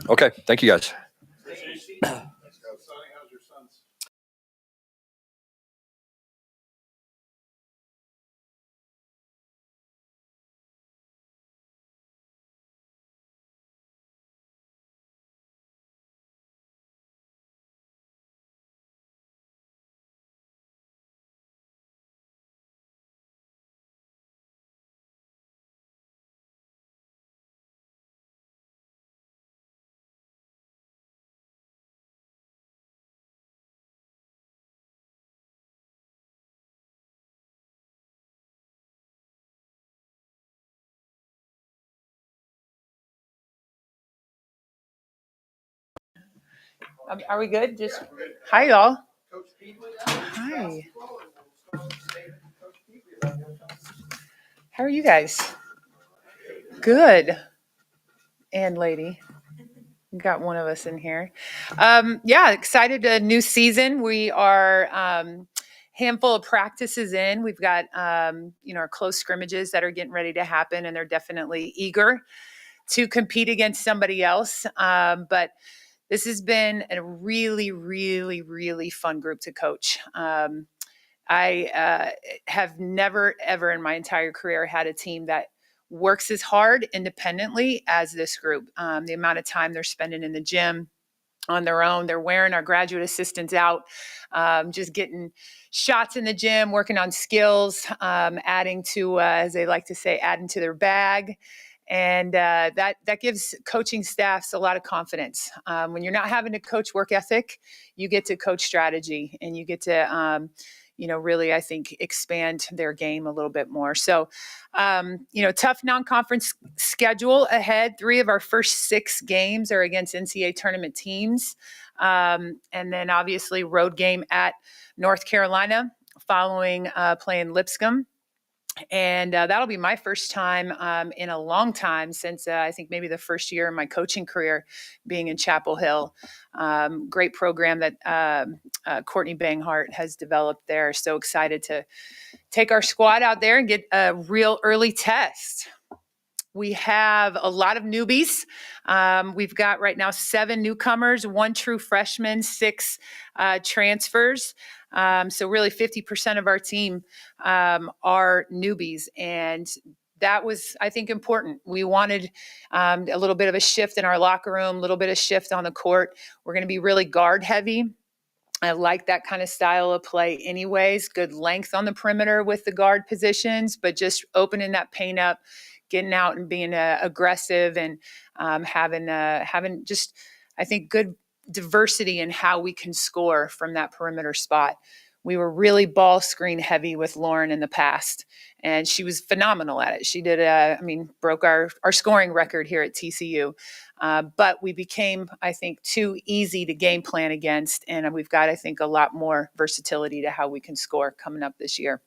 Okay. Thank you, guys. Sonny, how's your son's? Are we good? Just hi, y'all. Hi. How are you guys? Good. And lady, got one of us in here. Excited. A new season. We are handful of practices in. We've got our close scrimmages that are getting ready to happen, and they're definitely eager to compete against somebody else. But this has been a really, really, really fun group to coach. I have never, ever in my entire career had a team that works as hard independently as this group. The amount of time they're spending in the gym on their own, they're wearing our graduate assistants out, just getting shots in the gym, working on skills, adding to, as they like to say, adding to their bag. And that gives coaching staffs a lot of confidence. When you're not having to coach work ethic, you get to coach strategy, and you get to, really, I think, expand their game a little bit more. So, tough non-conference schedule ahead. 3 of our first 6 games are against NCAA tournament teams. And then obviously road game at North Carolina following playing Lipscomb. And that'll be my first time in a long time since I think maybe the first year in my coaching career being in Chapel Hill. Great program that Courtney Banghart has developed there. So excited to take our squad out there and get a real early test. We have a lot of newbies. We've got right now 7 newcomers, 1 true freshman, 6 transfers. So really 50% of our team are newbies. And that was, I think, important. We wanted a little bit of a shift in our locker room, a little bit of shift on the court. We're going to be really guard heavy. I like that kind of style of play anyways. Good length on the perimeter with the guard positions, but just opening that paint up, getting out and being aggressive, and having just, I think, good diversity in how we can score from that perimeter spot. We were really ball screen heavy with Lauren in the past, and she was phenomenal at it. She did, broke our scoring record here at TCU. But we became, I think, too easy to game plan against, and we've got, I think, a lot more versatility to how we can score coming up this year.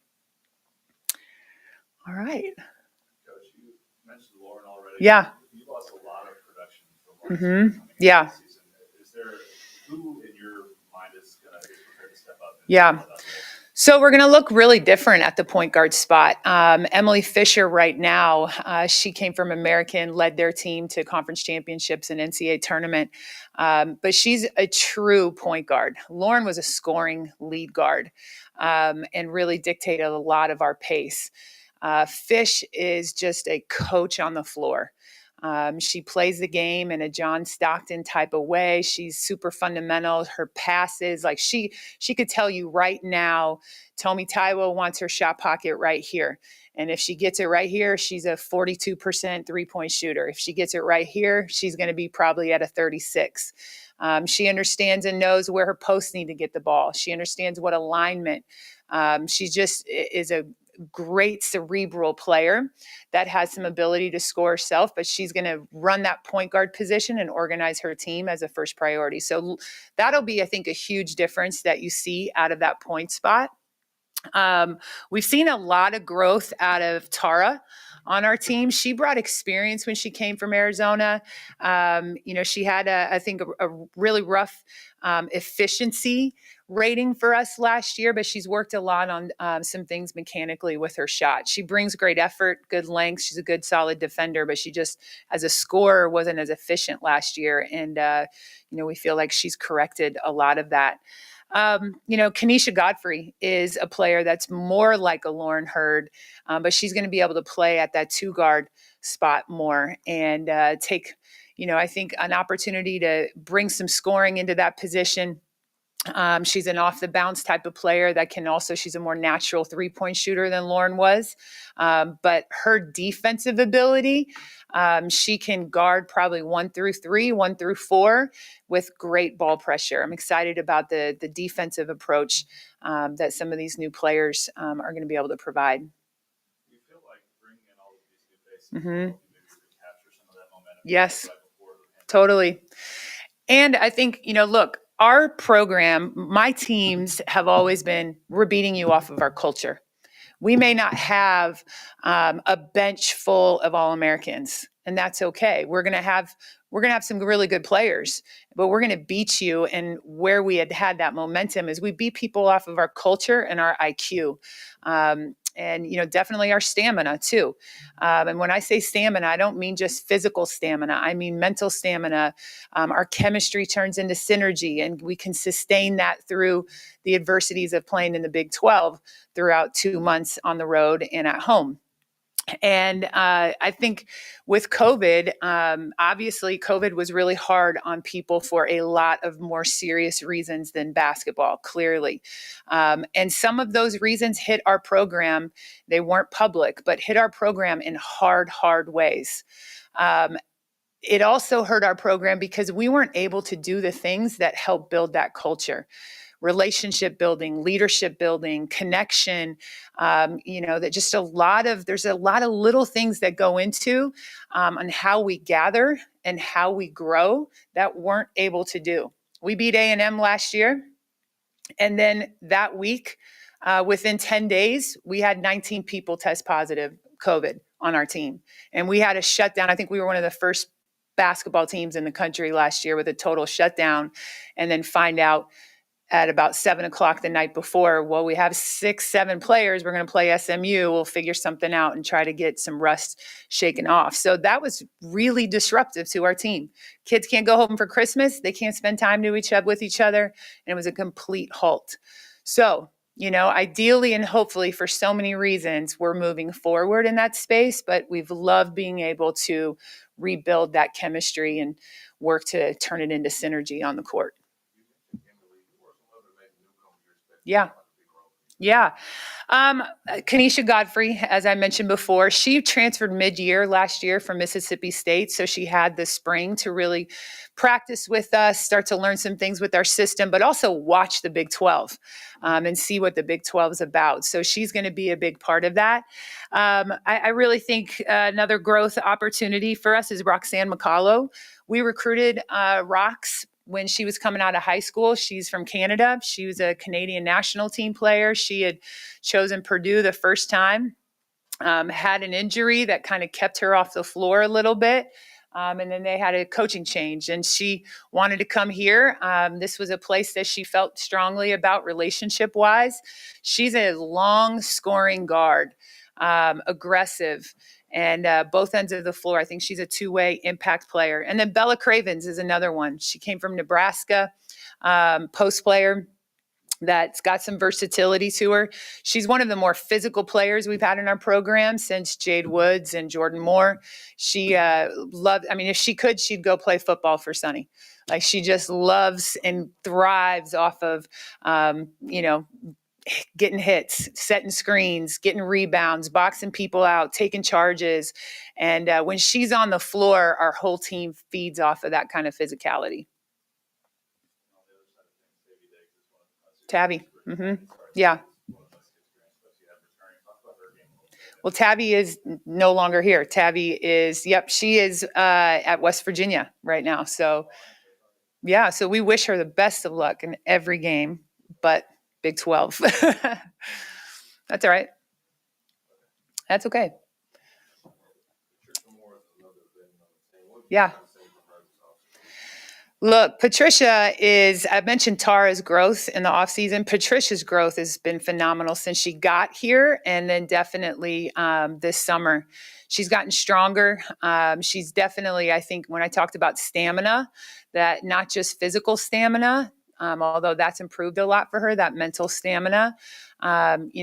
All right. Coach, you mentioned Lauren already. Yeah. You lost a lot of production from Lauren. Mm-hmm. Yeah. Season. Is there who in your mind is going to be prepared to step up? Yeah. So we're going to look really different at the point guard spot. Emily Fisher right now, she came from American, led their team to conference championships and NCAA tournament. But she's a true point guard. Lauren was a scoring lead guard and really dictated a lot of our pace. Fish is just a coach on the floor. She plays the game in a John Stockton type of way. She's super fundamental. Her passes, like she could tell you right now, Tomi Taiwo wants her shot pocket right here. And if she gets it right here, she's a 42% three-point shooter. If she gets it right here, she's going to be probably at a 36. She understands and knows where her posts need to get the ball. She understands what alignment. She just is a great cerebral player that has some ability to score herself, but she's going to run that point guard position and organize her team as a first priority. So that'll be, I think, a huge difference that you see out of that point spot. We've seen a lot of growth out of Tara on our team. She brought experience when she came from Arizona. She had, I think, a really rough efficiency rating for us last year, but she's worked a lot on some things mechanically with her shot. She brings great effort, good length. She's a good, solid defender, but she just, as a scorer, wasn't as efficient last year. And, we feel like she's corrected a lot of that. Kenesha Godfrey is a player that's more like a Lauren Hurd, but she's going to be able to play at that two guard spot more and take, I think an opportunity to bring some scoring into that position. She's an off the bounce type of player that can also, she's a more natural 3-point shooter than Lauren was. But her defensive ability, she can guard probably 1 through 3, 1 through 4 with great ball pressure. I'm excited about the defensive approach that some of these new players are going to be able to provide. Do you feel like bringing in all of these new faces, Mm-hmm. maybe recapture some of that momentum? Yes, Right before the pandemic? totally. And I think, look, our program, my teams have always been, we're beating you off of our culture. We may not have a bench full of All-Americans, and that's okay. We're gonna have some really good players, but we're gonna beat you. And where we had that momentum is we beat people off of our culture and our IQ. And definitely our stamina too. And when I say stamina, I don't mean just physical stamina. I mean mental stamina. Our chemistry turns into synergy, and we can sustain that through the adversities of playing in the Big 12 throughout 2 months on the road and at home. And I think with COVID, obviously COVID was really hard on people for a lot of more serious reasons than basketball, clearly. And some of those reasons hit our program. They weren't public, but hit our program in hard ways. It also hurt our program because we weren't able to do the things that help build that culture. Relationship building, leadership building, connection, that just there's a lot of little things that go into on how we gather and how we grow that weren't able to do. We beat A&M last year. And then that week, within 10 days, we had 19 people test positive COVID on our team. And we had a shutdown. I think we were one of the first basketball teams in the country last year with a total shutdown, and then find out at about 7:00 the night before, well, we have 6-7 players. We're going to play SMU. We'll figure something out and try to get some rust shaken off. So that was really disruptive to our team. Kids can't go home for Christmas. They can't spend time with each other. And it was a complete halt. So, ideally and hopefully for so many reasons, we're moving forward in that space, but we've loved being able to rebuild that chemistry and work to turn it into synergy on the court. Yeah. Kenesha Godfrey, as I mentioned before, she transferred mid-year last year from Mississippi State. So she had the spring to really practice with us, start to learn some things with our system, but also watch the Big 12 and see what the Big 12 is about. So she's going to be a big part of that. I really think another growth opportunity for us is Roxanne McCallow. We recruited Rox when she was coming out of high school. She's from Canada. She was a Canadian national team player. She had chosen Purdue the first time, had an injury that kind of kept her off the floor a little bit. And then they had a coaching change, and she wanted to come here. This was a place that she felt strongly about relationship-wise. She's a long scoring guard, aggressive, and both ends of the floor. I think she's a two-way impact player. And then Bella Cravens is another one. She came from Nebraska, post player. that's got some versatility to her. She's one of the more physical players we've had in our program since Jade Woods and Jordan Moore. She loved, I mean, if she could, she'd go play football for Sunny. Like she just loves and thrives off of, getting hits, setting screens, getting rebounds, boxing people out, taking charges. And when she's on the floor, our whole team feeds off of that kind of physicality. Tabby. Yeah. Well, Tabby is no longer here. Tabby is, she is at West Virginia right now. So, yeah, so we wish her the best of luck in every game, but Big 12. That's all right. That's okay. Yeah. Look, Patricia is, I mentioned Tara's growth in the offseason. Patricia's growth has been phenomenal since she got here, and then definitely this summer. She's gotten stronger. She's definitely, I think, when I talked about stamina, that not just physical stamina, although that's improved a lot for her, that mental stamina.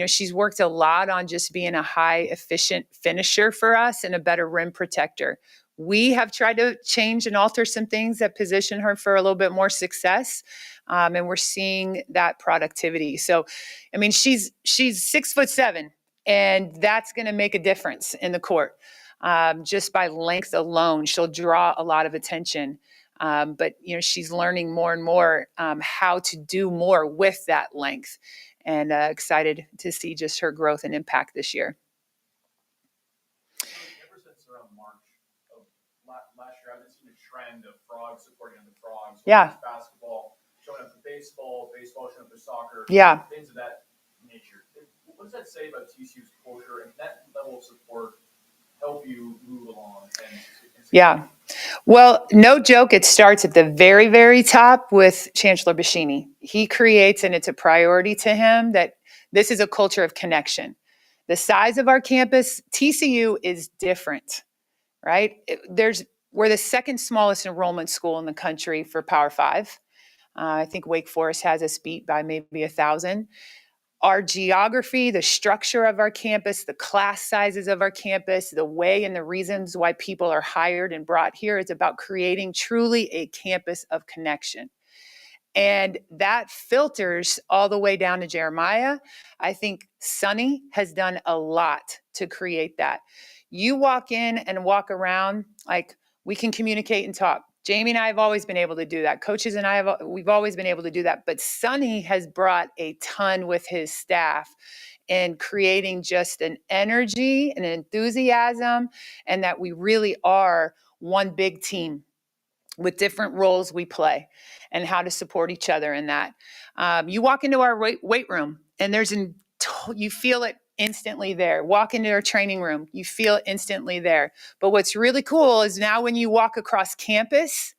She's worked a lot on just being a high efficient finisher for us and a better rim protector. We have tried to change and alter some things that position her for a little bit more success. And we're seeing that productivity. So, I mean, she's 6'7", and that's going to make a difference in the court. Just by length alone, she'll draw a lot of attention. But she's learning more and more how to do more with that length, and excited to see just her growth and impact this year. Ever since around March of last year, I've been seeing a trend of frogs supporting other frogs. Yeah. Basketball showing up to baseball showing up to soccer. Yeah. Things of that nature. What does that say about TCU's culture and that level of support help you move along? Yeah. Well, no joke, it starts at the very, very top with Chancellor Bashini. He creates, and it's a priority to him, that this is a culture of connection. The size of our campus, TCU is different, right? We're the second smallest enrollment school in the country for Power 5. I think Wake Forest has us beat by maybe 1,000. Our geography, the structure of our campus, the class sizes of our campus, the way and the reasons why people are hired and brought here, it's about creating truly a campus of connection. And that filters all the way down to Jeremiah. I think Sunny has done a lot to create that. You walk in and walk around, like, we can communicate and talk. Jamie and I have always been able to do that. Coaches and we've always been able to do that. But Sunny has brought a ton with his staff in creating just an energy and an enthusiasm, and that we really are one big team with different roles we play and how to support each other in that. You walk into our weight room and you feel it instantly there. Walk into our training room, you feel it instantly there. But what's really cool is now when you walk across campus,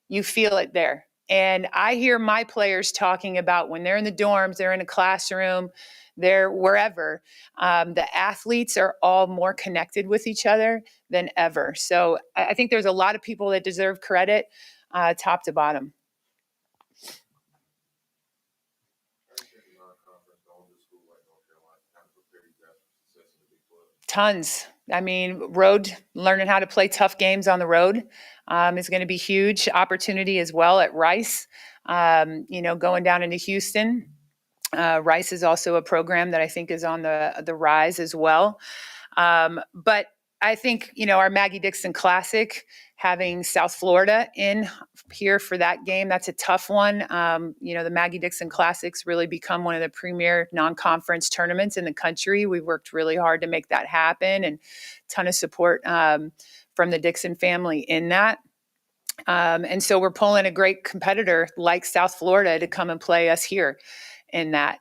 you feel it there. And I hear my players talking about when they're in the dorms, they're in a classroom, they're wherever, the athletes are all more connected with each other than ever. So I think there's a lot of people that deserve credit, top to bottom. Tons. I mean, learning how to play tough games on the road is going to be huge. Opportunity as well at Rice. Going down into Houston. Rice is also a program that I think is on the rise as well. But I think, our Maggie Dixon Classic, having South Florida in here for that game, that's a tough one. The Maggie Dixon Classic's really become one of the premier non-conference tournaments in the country. We worked really hard to make that happen, and a ton of support from the Dixon family in that. And so we're pulling a great competitor like South Florida to come and play us here in that.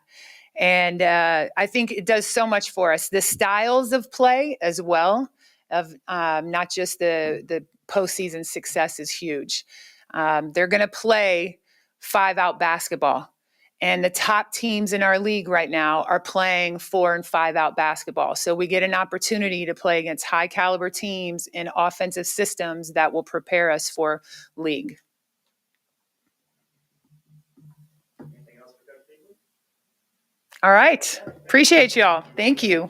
And I think it does so much for us. The styles of play as well, of not just the postseason success, is huge. They're going to play 5-out basketball. And the top teams in our league right now are playing 4- and 5-out basketball. So we get an opportunity to play against high caliber teams in offensive systems that will prepare us for league. Anything else for Coach Beasley? All right. Appreciate y'all. Thank you.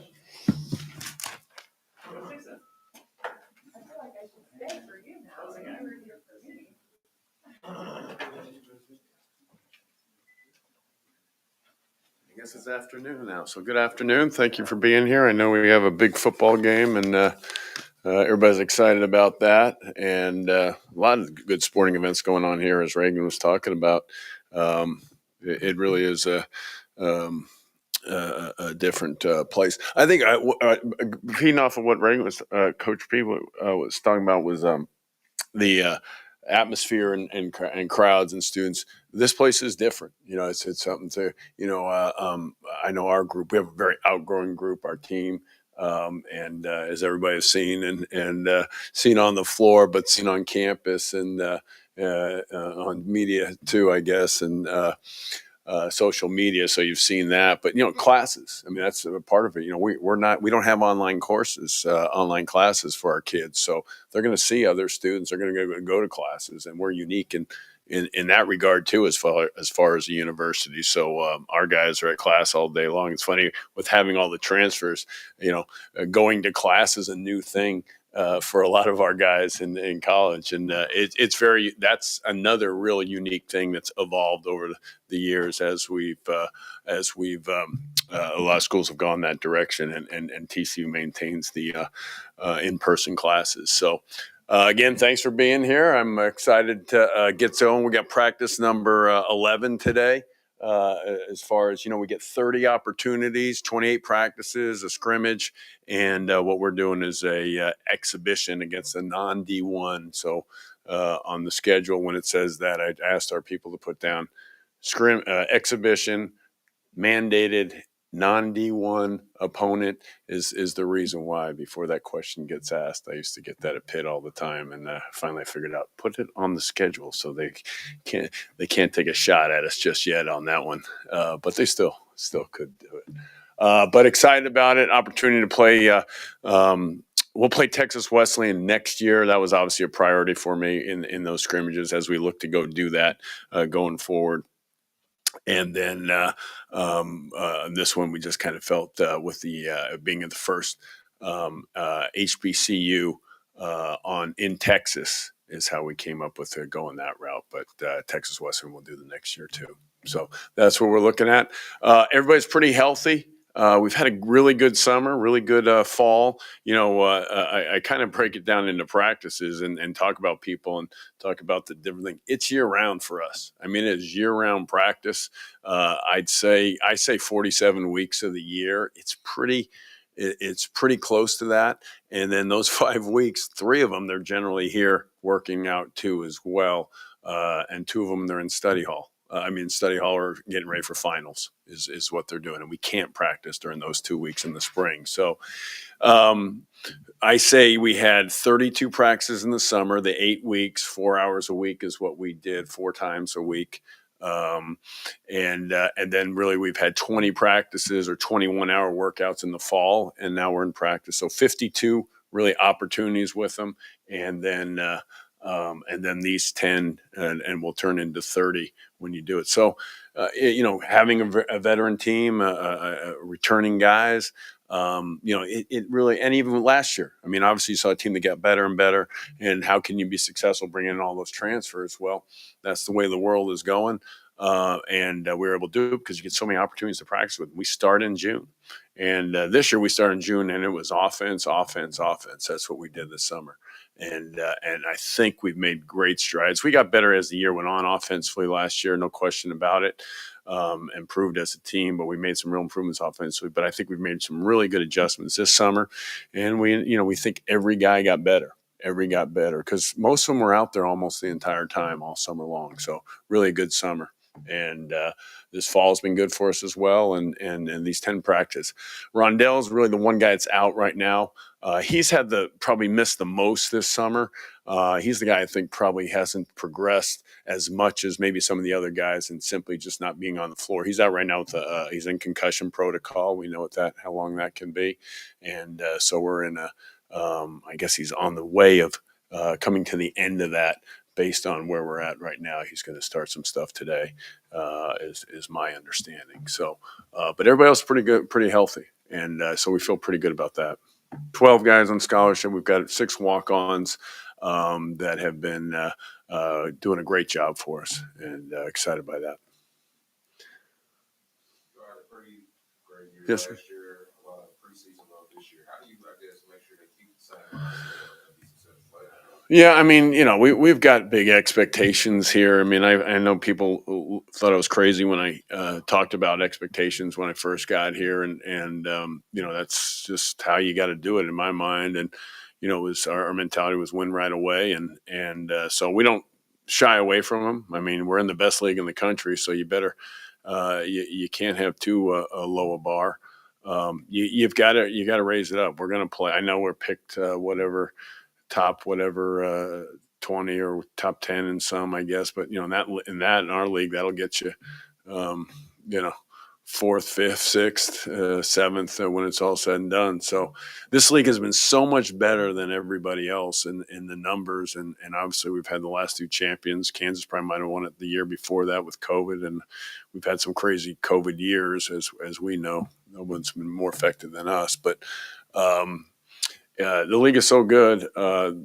I guess it's afternoon now. So good afternoon. Thank you for being here. I know we have a big football game, and everybody's excited about that. And a lot of good sporting events going on here, as Reagan was talking about. It really is a different place. I think feeding off of what Reagan was, Coach P was talking about was the atmosphere and crowds and students. This place is different. You know, it's something to, I know our group, we have a very outgoing group, our team. And as everybody has seen and seen on the floor, but seen on campus and on media too, I guess. And social media, so you've seen that. But classes. I mean, that's a part of it. We don't have online courses, online classes for our kids, so they're going to see other students. They're going to go to classes, and we're unique in that regard too, as far as the university. So our guys are at class all day long. It's funny with having all the transfers. Going to class is a new thing. For a lot of our guys in college, and that's another really unique thing that's evolved over the years as we've a lot of schools have gone that direction, and TCU maintains the in-person classes. So again, thanks for being here. I'm excited to get going. We got practice number 11 today. As far as we get 30 opportunities, 28 practices, a scrimmage, and what we're doing is a exhibition against a non-D1. So on the schedule, when it says that, I asked our people to put down exhibition, mandated non-D1 opponent is the reason why. Before that question gets asked, I used to get that at Pitt all the time, and finally I figured out, put it on the schedule so they can't take a shot at us just yet on that one, but they still could do it. But excited about it. Opportunity to play. We'll play Texas Wesleyan next year. That was obviously a priority for me in those scrimmages as we look to go do that going forward. And then this one, we just kind of felt with the being in the first HBCU in Texas is how we came up with going that route. But Texas Western will do the next year too. So that's what we're looking at. Everybody's pretty healthy. We've had a really good summer, really good fall. I kind of break it down into practices and talk about people and talk about the different thing. It's year round for us. I mean, it's year round practice. I say 47 weeks of the year. It's pretty close to that. And then those 5 weeks, 3 of them, they're generally here working out too as well. And 2 of them, they're in study hall. Study hall or getting ready for finals is what they're doing. And we can't practice during those 2 weeks in the spring. So I say we had 32 practices in the summer, the 8 weeks, 4 hours a week is what we did 4 times a week. And then really we've had 20 practices or 21-hour workouts in the fall, and now we're in practice. So 52 really opportunities with them. And then these 10 and will turn into 30 when you do it. So, having a veteran team, returning guys, it really, and even last year, obviously you saw a team that got better and better, and how can you be successful bringing in all those transfers? Well, that's the way the world is going. And we were able to do it because you get so many opportunities to practice with. We start in June. And this year we started in June, and it was offense. That's what we did this summer. And I think we've made great strides. We got better as the year went on offensively last year, no question about it. Improved as a team, but we made some real improvements offensively. But I think we've made some really good adjustments this summer, and we think every guy got better. Because most of them were out there almost the entire time, all summer long. So really a good summer. And this fall has been good for us as well. And these 10 practice. Rondell's really the one guy that's out right now. He's had probably missed the most this summer. He's the guy I think probably hasn't progressed as much as maybe some of the other guys, and simply just not being on the floor. He's out right now with he's in concussion protocol. We know how long that can be. And so we're in I guess he's on the way of coming to the end of that. based on where we're at right now, he's going to start some stuff today, is my understanding. So, but everybody else is pretty good, pretty healthy. And so we feel pretty good about that. 12 guys on scholarship. We've got 6 walk-ons that have been doing a great job for us, and excited by that. You had a pretty great year Yes, sir. last year, a lot of preseason love this year. How do you, I guess, make sure they keep the same mindset and be successful? Yeah, I mean, we've got big expectations here. I mean, I know people thought I was crazy when I talked about expectations when I first got here, and that's just how you got to do it in my mind. And it was our mentality was win right away, and so we don't shy away from them. I mean, we're in the best league in the country, so you better you can't have too low a bar. You've got to raise it up. We're going to play. I know we're picked whatever top 20 or top 10 in some, I guess. But in our league, that'll get you, um, you know, fourth, fifth, sixth, seventh when it's all said and done. So this league has been so much better than everybody else in the numbers, and obviously we've had the last 2 champions. Kansas probably might have won it the year before that with COVID, and we've had some crazy COVID years, as we know. No one's been more effective than us, but. The league is so good.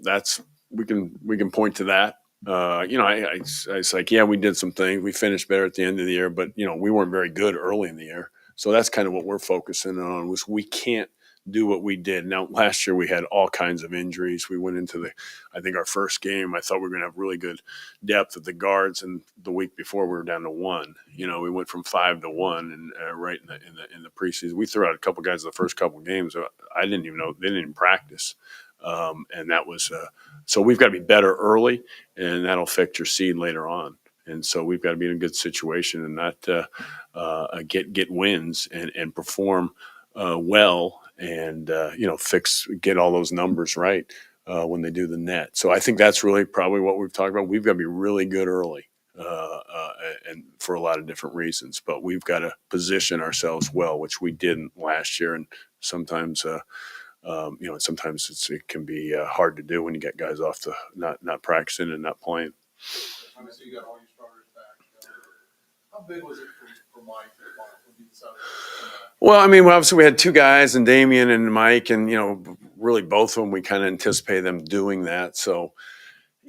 That's we can point to that. It's like, yeah, we did some things. We finished better at the end of the year, but we weren't very good early in the year. So that's kind of what we're focusing on. Was we can't do what we did. Now last year we had all kinds of injuries. We went into I think our first game, I thought we were going to have really good depth at the guards, and the week before we were down to 1. We went from 5 to 1, and right in the preseason, we threw out a couple guys in the first couple games. I didn't even know they didn't even practice, and that was so we've got to be better early, and that'll affect your seed later on. And so we've got to be in a good situation and not get wins and perform well, and get all those numbers right when they do the net. So I think that's really probably what we've talked about. We've got to be really good early, and for a lot of different reasons. But we've got to position ourselves well, which we didn't last year, and sometimes. Sometimes it can be hard to do when you get guys off the not practicing and not playing. Obviously, you got all your starters back. How big was it for Mike when you decided to come back? Well, I mean, obviously we had 2 guys, and Damian and Mike, and really both of them. We kind of anticipated them doing that. So,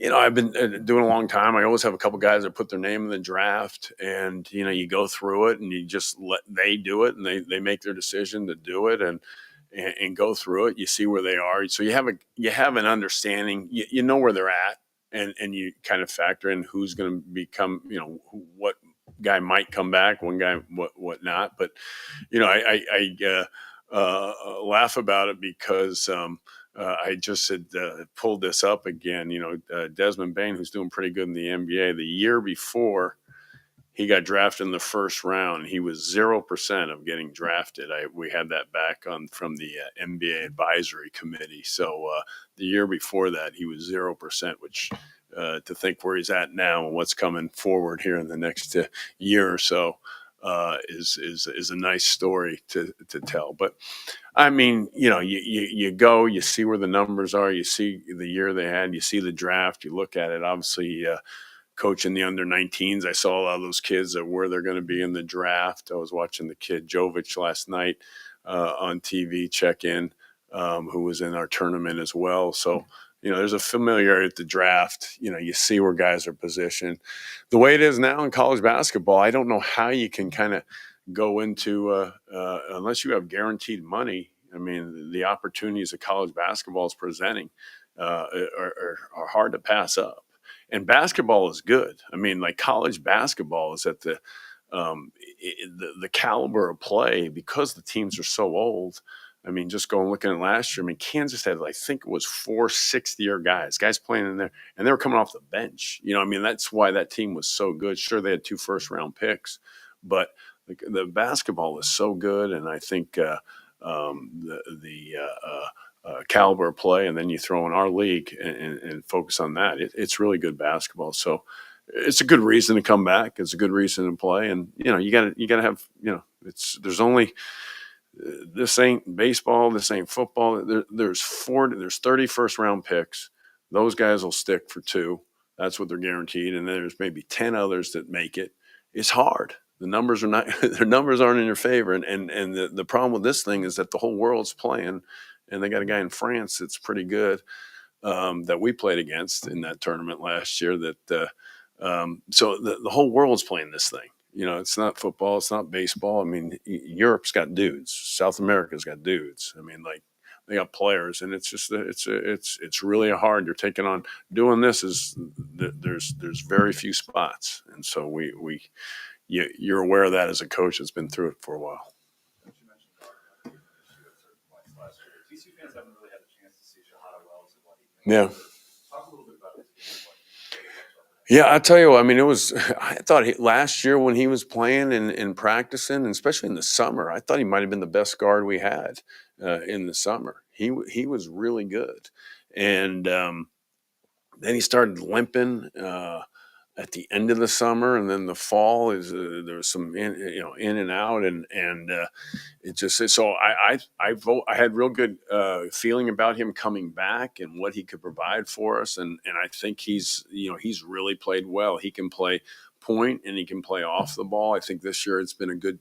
I've been doing a long time. I always have a couple guys that put their name in the draft, and you go through it, and you just let they do it, and they make their decision to do it, and go through it. You see where they are, so you have an understanding. You know where they're at, and you kind of factor in who's going to become. What guy might come back, one guy what not. But I laugh about it because I just had pulled this up again. Desmond Bain, who's doing pretty good in the NBA, the year before he got drafted in the first round, he was 0% of getting drafted. We had that back from the NBA advisory committee. So the year before that, he was 0%, which to think where he's at now and what's coming forward here in the next year or so is a nice story to tell. But I mean, you go, you see where the numbers are, you see the year they had, you see the draft, you look at it. Obviously, coaching the under 19s, I saw a lot of those kids that where they're going to be in the draft. I was watching the kid Jovic last night on TV check in, who was in our tournament as well. So, there's a familiarity at the draft. You see where guys are positioned. The way it is now in college basketball, I don't know how you can kind of go into unless you have guaranteed money. I mean, the opportunities that college basketball is presenting are hard to pass up. And basketball is good. I mean, like college basketball is at the caliber of play because the teams are so old. I mean, just going looking at last year, I mean, Kansas had, I think it was 4 60-year guys playing in there, and they were coming off the bench. I mean, that's why that team was so good. Sure, they had 2 first-round picks, but the basketball is so good, and I think the caliber of play, and then you throw in our league and focus on that. It's really good basketball. So it's a good reason to come back. It's a good reason to play, and you got to have there's only. This ain't baseball. This ain't football. There's 30 first round picks. Those guys will stick for 2. That's what they're guaranteed. And then there's maybe 10 others that make it. It's hard. The numbers are not, their numbers aren't in your favor. And the problem with this thing is that the whole world's playing, and they got a guy in France that's pretty good, that we played against in that tournament last year. So the whole world's playing this thing. It's not football, it's not baseball. I mean, Europe's got dudes, South America's got dudes. I mean, like, they got players, and it's just it's really hard. You're taking on doing this is there's very few spots, and so you're aware of that as a coach that's been through it for a while. You mentioned guard being an issue at certain points last year. TCU fans haven't really had the chance to see Shahada Wells and what he can Yeah. do. Talk a little bit about his game. Yeah, I tell you what, I mean, I thought last year when he was playing and practicing, and especially in the summer, I thought he might have been the best guard we had in the summer. He was really good. And then he started limping at the end of the summer, and then the fall there was some in and out, and it just so I had real good feeling about him coming back and what he could provide for us, and I think he's really played well. He can play point and he can play off the ball. I think this year it's been a good.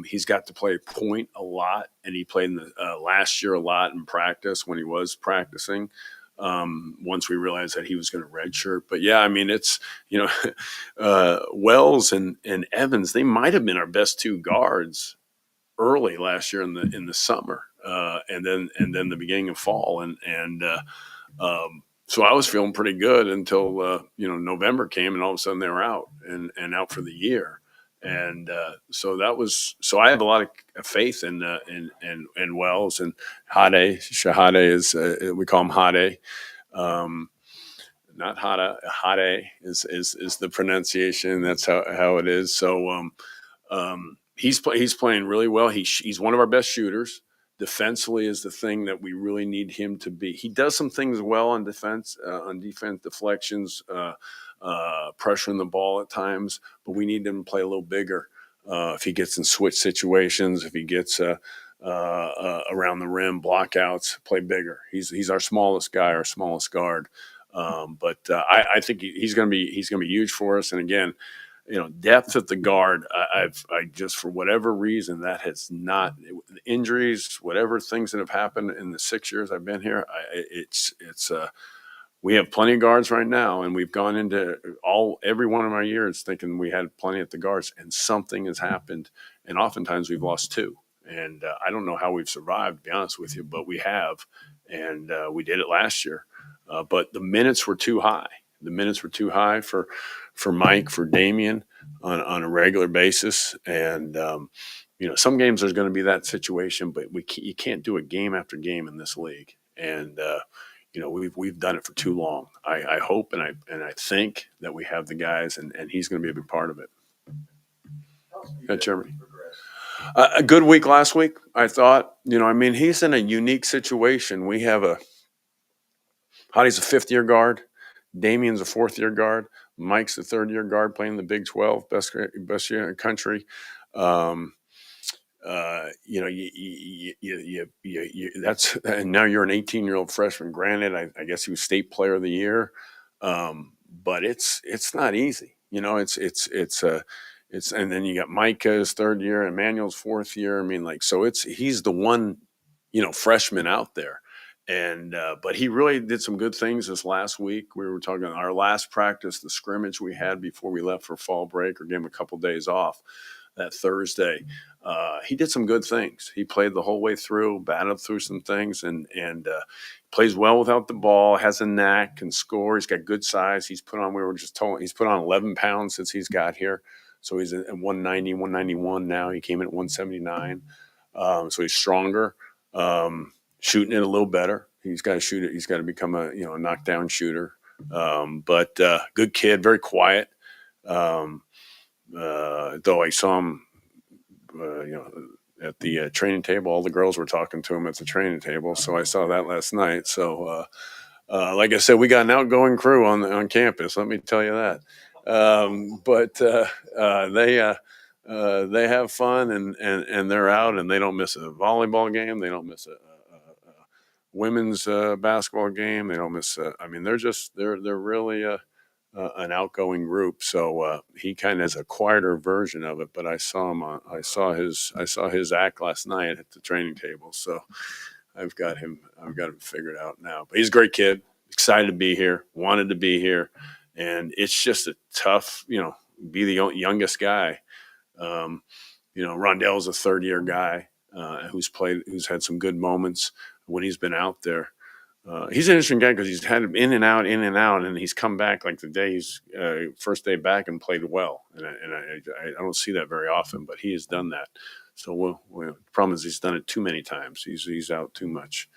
He's got to play point a lot, and he played in the last year a lot in practice when he was practicing. Once we realized that he was going to redshirt. But yeah, I mean, it's, Wells and Evans, they might have been our best two guards early last year in the summer, and then the beginning of fall. So I was feeling pretty good until, November came, and all of a sudden they were out and out for the year. And so I have a lot of faith in Wells and Shahade is we call him Hade, not Hada. Hade is the pronunciation. That's how it is. So he's playing really well. He's one of our best shooters. Defensively is the thing that we really need him to be. He does some things well on defense deflections, pressuring the ball at times, but we need him to play a little bigger. If he gets in switch situations, if he gets around the rim, blockouts, play bigger. He's our smallest guy, our smallest guard. But I think he's going to be huge for us. And again, depth at the guard. I just, for whatever reason, that has not injuries, whatever things that have happened in the 6 years I've been here. We have plenty of guards right now, and we've gone into every one of our years thinking we had plenty at the guards, and something has happened, and oftentimes we've lost two. And I don't know how we've survived, to be honest with you, but we have, and we did it last year. But the minutes were too high. The minutes were too high for Mike, for Damian on a regular basis. And, some games there's going to be that situation, but you can't do it game after game in this league. And, we've done it for too long. I hope and I think that we have the guys, and he's going to be a big part of it. Yeah, Jeremy. A good week last week, I thought. He's in a unique situation. We have Hottie's a fifth-year guard. Damian's a fourth-year guard. Mike's a third-year guard playing the Big 12, best year in the country. That's, and now you're an 18-year-old freshman. Granted, I guess he was state player of the year, but it's not easy. And then you got Micah's third year, Emmanuel's fourth year. He's the one, freshman out there. And but he really did some good things this last week. We were talking our last practice, the scrimmage we had before we left for fall break, or gave him a couple days off that Thursday. He did some good things. He played the whole way through, battled through some things, and plays well without the ball, has a knack, can score. He's got good size. He's put on, we were just told, he's put on 11 pounds since he's got here. So he's at 190, 191 now. He came in at 179. So he's stronger. Shooting it a little better. He's got to shoot it. He's got to become a knockdown shooter. But good kid, very quiet. Though I saw him, at the training table, all the girls were talking to him at the training table. So I saw that last night. So like I said, we got an outgoing crew on campus. Let me tell you that. But they have fun and they're out, and they don't miss a volleyball game. They don't miss a women's basketball game. They don't miss. I mean, they're really an outgoing group. So he kind of has a quieter version of it. But I saw him. I saw his act last night at the training table. So I've got him figured out now. But he's a great kid. Excited to be here. Wanted to be here. And it's just a tough, be the youngest guy. Rondell's a third-year guy who's had some good moments when he's been out there. He's an interesting guy because he's had him in and out, and he's come back like the day he's first day back and played well. And I don't see that very often, but he has done that. So the problem is he's done it too many times. He's out too much,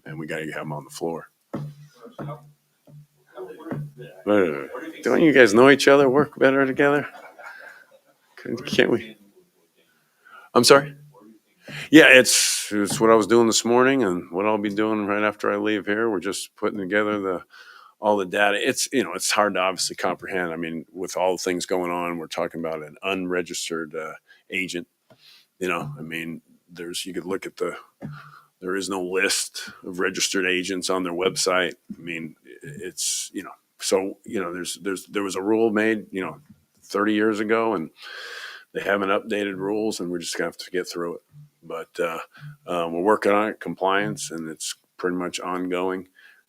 and we got to have him on the floor. Don't you guys know each other? Work better together? Can't we? I'm sorry? Yeah, it's what I was doing this morning and what I'll be doing right after I leave here. We're just putting together all the data. It's hard to obviously comprehend. I mean, with all the things going on, we're talking about an unregistered agent. I mean, you could look at there is no list of registered agents on their website. I mean, it's, so, there was a rule made, 30 years ago, and they haven't updated rules, and we're just going to have to get through it. But we're working on it, compliance, and it's pretty much ongoing.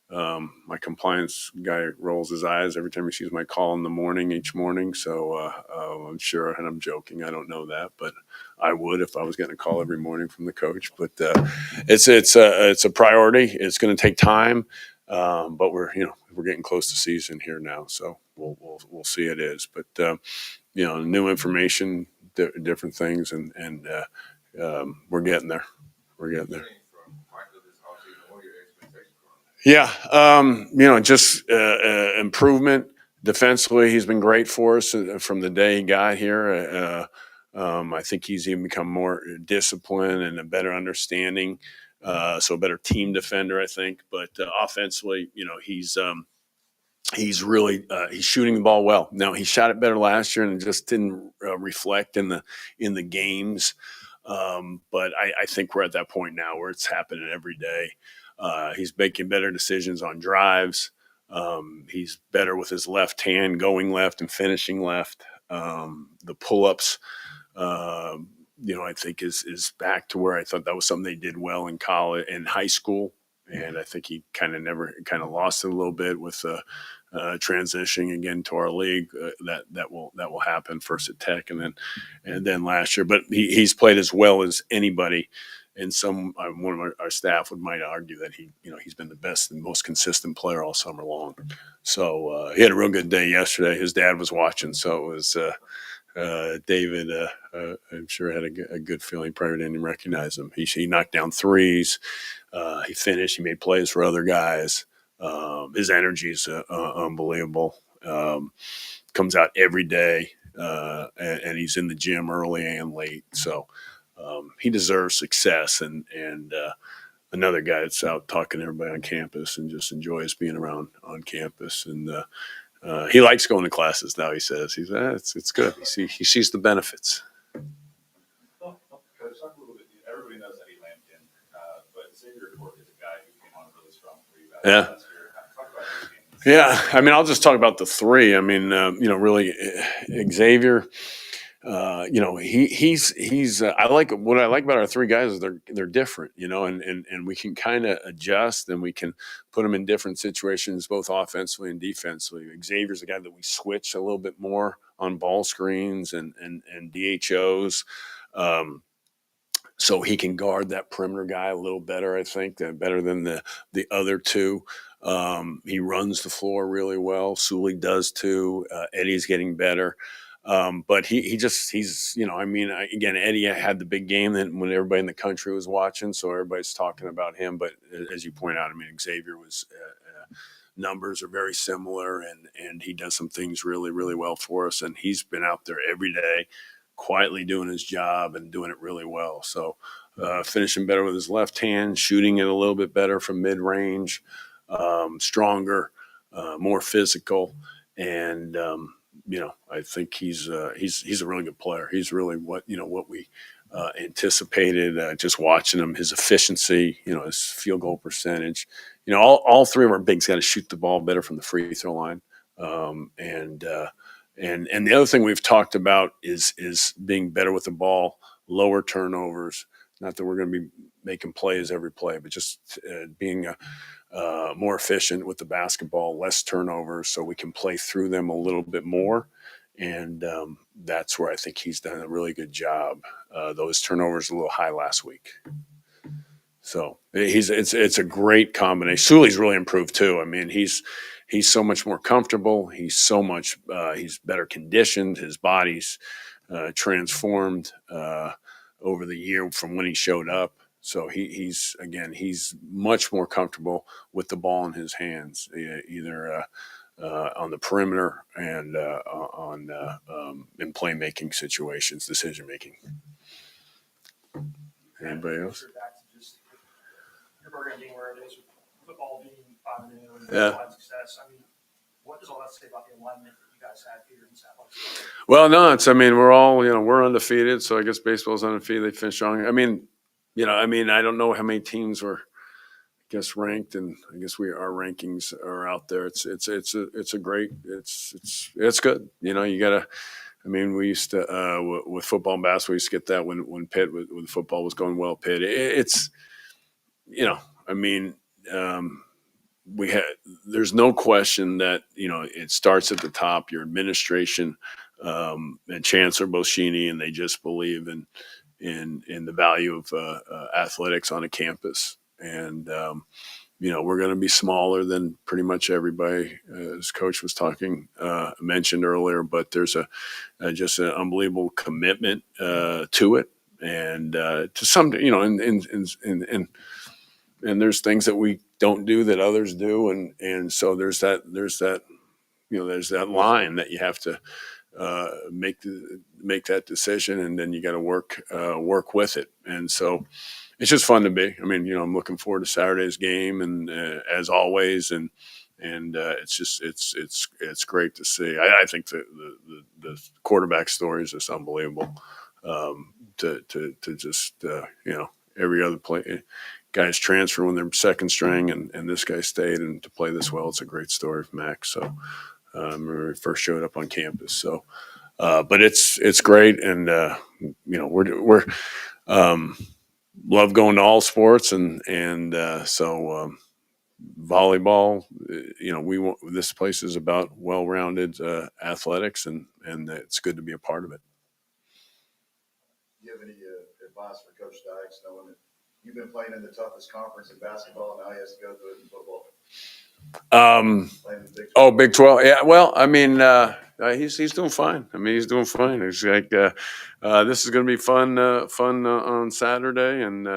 My compliance guy rolls his eyes every time he sees my call in the morning, each morning. So I'm sure, and I'm joking, I don't know that, but I would if I was getting a call every morning from the coach. But it's a priority. It's going to take time, but we're getting close to season here now, so we'll see it is. But new information, different things, and we're getting there. We're getting there. Yeah, just improvement defensively. He's been great for us from the day he got here. I think he's even become more disciplined and a better understanding. So a better team defender, I think. But offensively, he's really he's shooting the ball well. Now he shot it better last year and it just didn't reflect in the games. But I think we're at that point now where it's happening every day. He's making better decisions on drives. He's better with his left hand, going left and finishing left. The pull-ups, I think is back to where I thought that was something they did well in college and high school. And I think he kind of lost it a little bit with transitioning again to our league. That will happen first at Tech and then last year. But he's played as well as anybody. And one of our staff might argue that he's been the best and most consistent player all summer long. So he had a real good day yesterday. His dad was watching, so it was David. I'm sure had a good feeling. Probably didn't even recognize him. He knocked down threes. He finished. He made plays for other guys. His energy is unbelievable. Comes out every day, and he's in the gym early and late. So he deserves success. And another guy that's out talking to everybody on campus and just enjoys being around on campus. And he likes going to classes now. He says it's good. He sees the benefits. Coach, talk a little bit. Everybody knows Eddie Lampkin, but Xavier Court is a guy who came on really strong for you guys last year. Talk about those games. Yeah, I mean, I'll just talk about the three. I mean, really, Xavier. He's I like what I like about our three guys is they're different, and we can kind of adjust and we can put them in different situations, both offensively and defensively. Xavier's a guy that we switch a little bit more on ball screens and DHOs. So he can guard that perimeter guy a little better, I think, better than the other two. He runs the floor really well. Sully does too. Eddie's getting better. But he's again, Eddie had the big game when everybody in the country was watching, so everybody's talking about him. But as you point out, I mean, Xavier was numbers are very similar, and he does some things really, really well for us. And he's been out there every day, quietly doing his job and doing it really well. So finishing better with his left hand, shooting it a little bit better from mid range, stronger, more physical, and I think he's a really good player. He's really what we anticipated. Just watching him, his efficiency, his field goal percentage. All three of our bigs got to shoot the ball better from the free throw line. And the other thing we've talked about is being better with the ball, lower turnovers. Not that we're going to be making plays every play, but just being more efficient with the basketball, less turnovers, so we can play through them a little bit more. And that's where I think he's done a really good job. Those turnovers a little high last week. So it's a great combination. Sully's really improved too. I mean, he's so much more comfortable. He's better conditioned. His body's transformed over the year from when he showed up. So he's much more comfortable with the ball in his hands, either on the perimeter and in playmaking situations, decision making. Anybody else? Back to just your program being where it is, football being 5-0 and Yeah. success. I mean, what does all that say about the alignment that you guys have here in South? Well, no, we're all, we're undefeated. So I guess baseball's undefeated. They finished strong. I don't know how many teams were, ranked, and I guess our rankings are out there. It's good. You gotta, we used to, with football and basketball, we used to get that when Pitt, when football was going well, Pitt, there's no question that, it starts at the top, your administration, and Chancellor Boschini, and they just believe in the value of athletics on a campus. And, we're going to be smaller than pretty much everybody, as Coach was mentioned earlier, but there's just an unbelievable commitment to it. And to some, and there's things that we don't do that others do. And so there's that line that you have to make that decision, and then you got to work with it. And so it's just fun to be. I'm looking forward to Saturday's game, and as always, and it's great to see. I think the quarterback story is just unbelievable. To just every other play, guys transfer when they're second string, and this guy stayed, and to play this well, it's a great story for Max. So when we first showed up on campus. So, but it's great, and we're love going to all sports, and so volleyball. This place is about well-rounded athletics, and it's good to be a part of it. Do you have any advice for Coach Dykes, knowing that you've been playing in the toughest conference in basketball, and now he has to go through it in football? Big 12. Yeah. Well, he's doing fine. He's doing fine. It's like this is going to be fun on Saturday, and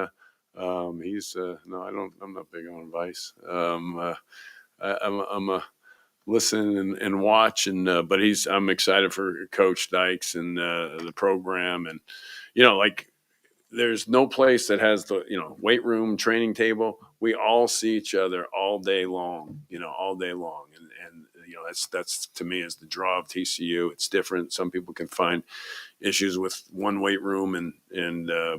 he's no, I'm not big on advice. I'm a listen and watch, and but I'm excited for Coach Dykes and the program, and there's no place that has the weight room, training table. We all see each other all day long, all day long, and that's to me is the draw of TCU. It's different. Some people can find issues with one weight room,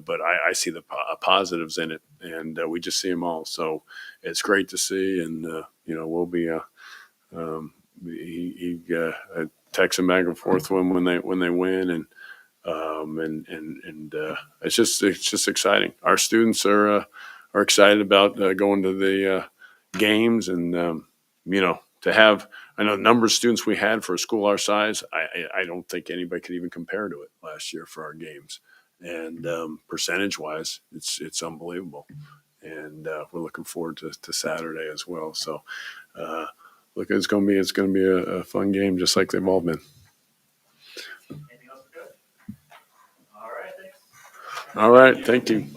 but I see the positives in it, and we just see them all. So it's great to see, and we'll be he texts him back and forth when they win, and it's just exciting. Our students are excited about going to the games, and to have, I know the number of students we had for a school our size. I don't think anybody could even compare to it last year for our games, and percentage wise, it's unbelievable, and we're looking forward to Saturday as well. So it's going to be a fun game, just like they've all been. Anything else for Coach? All right, thanks. All right, thank you.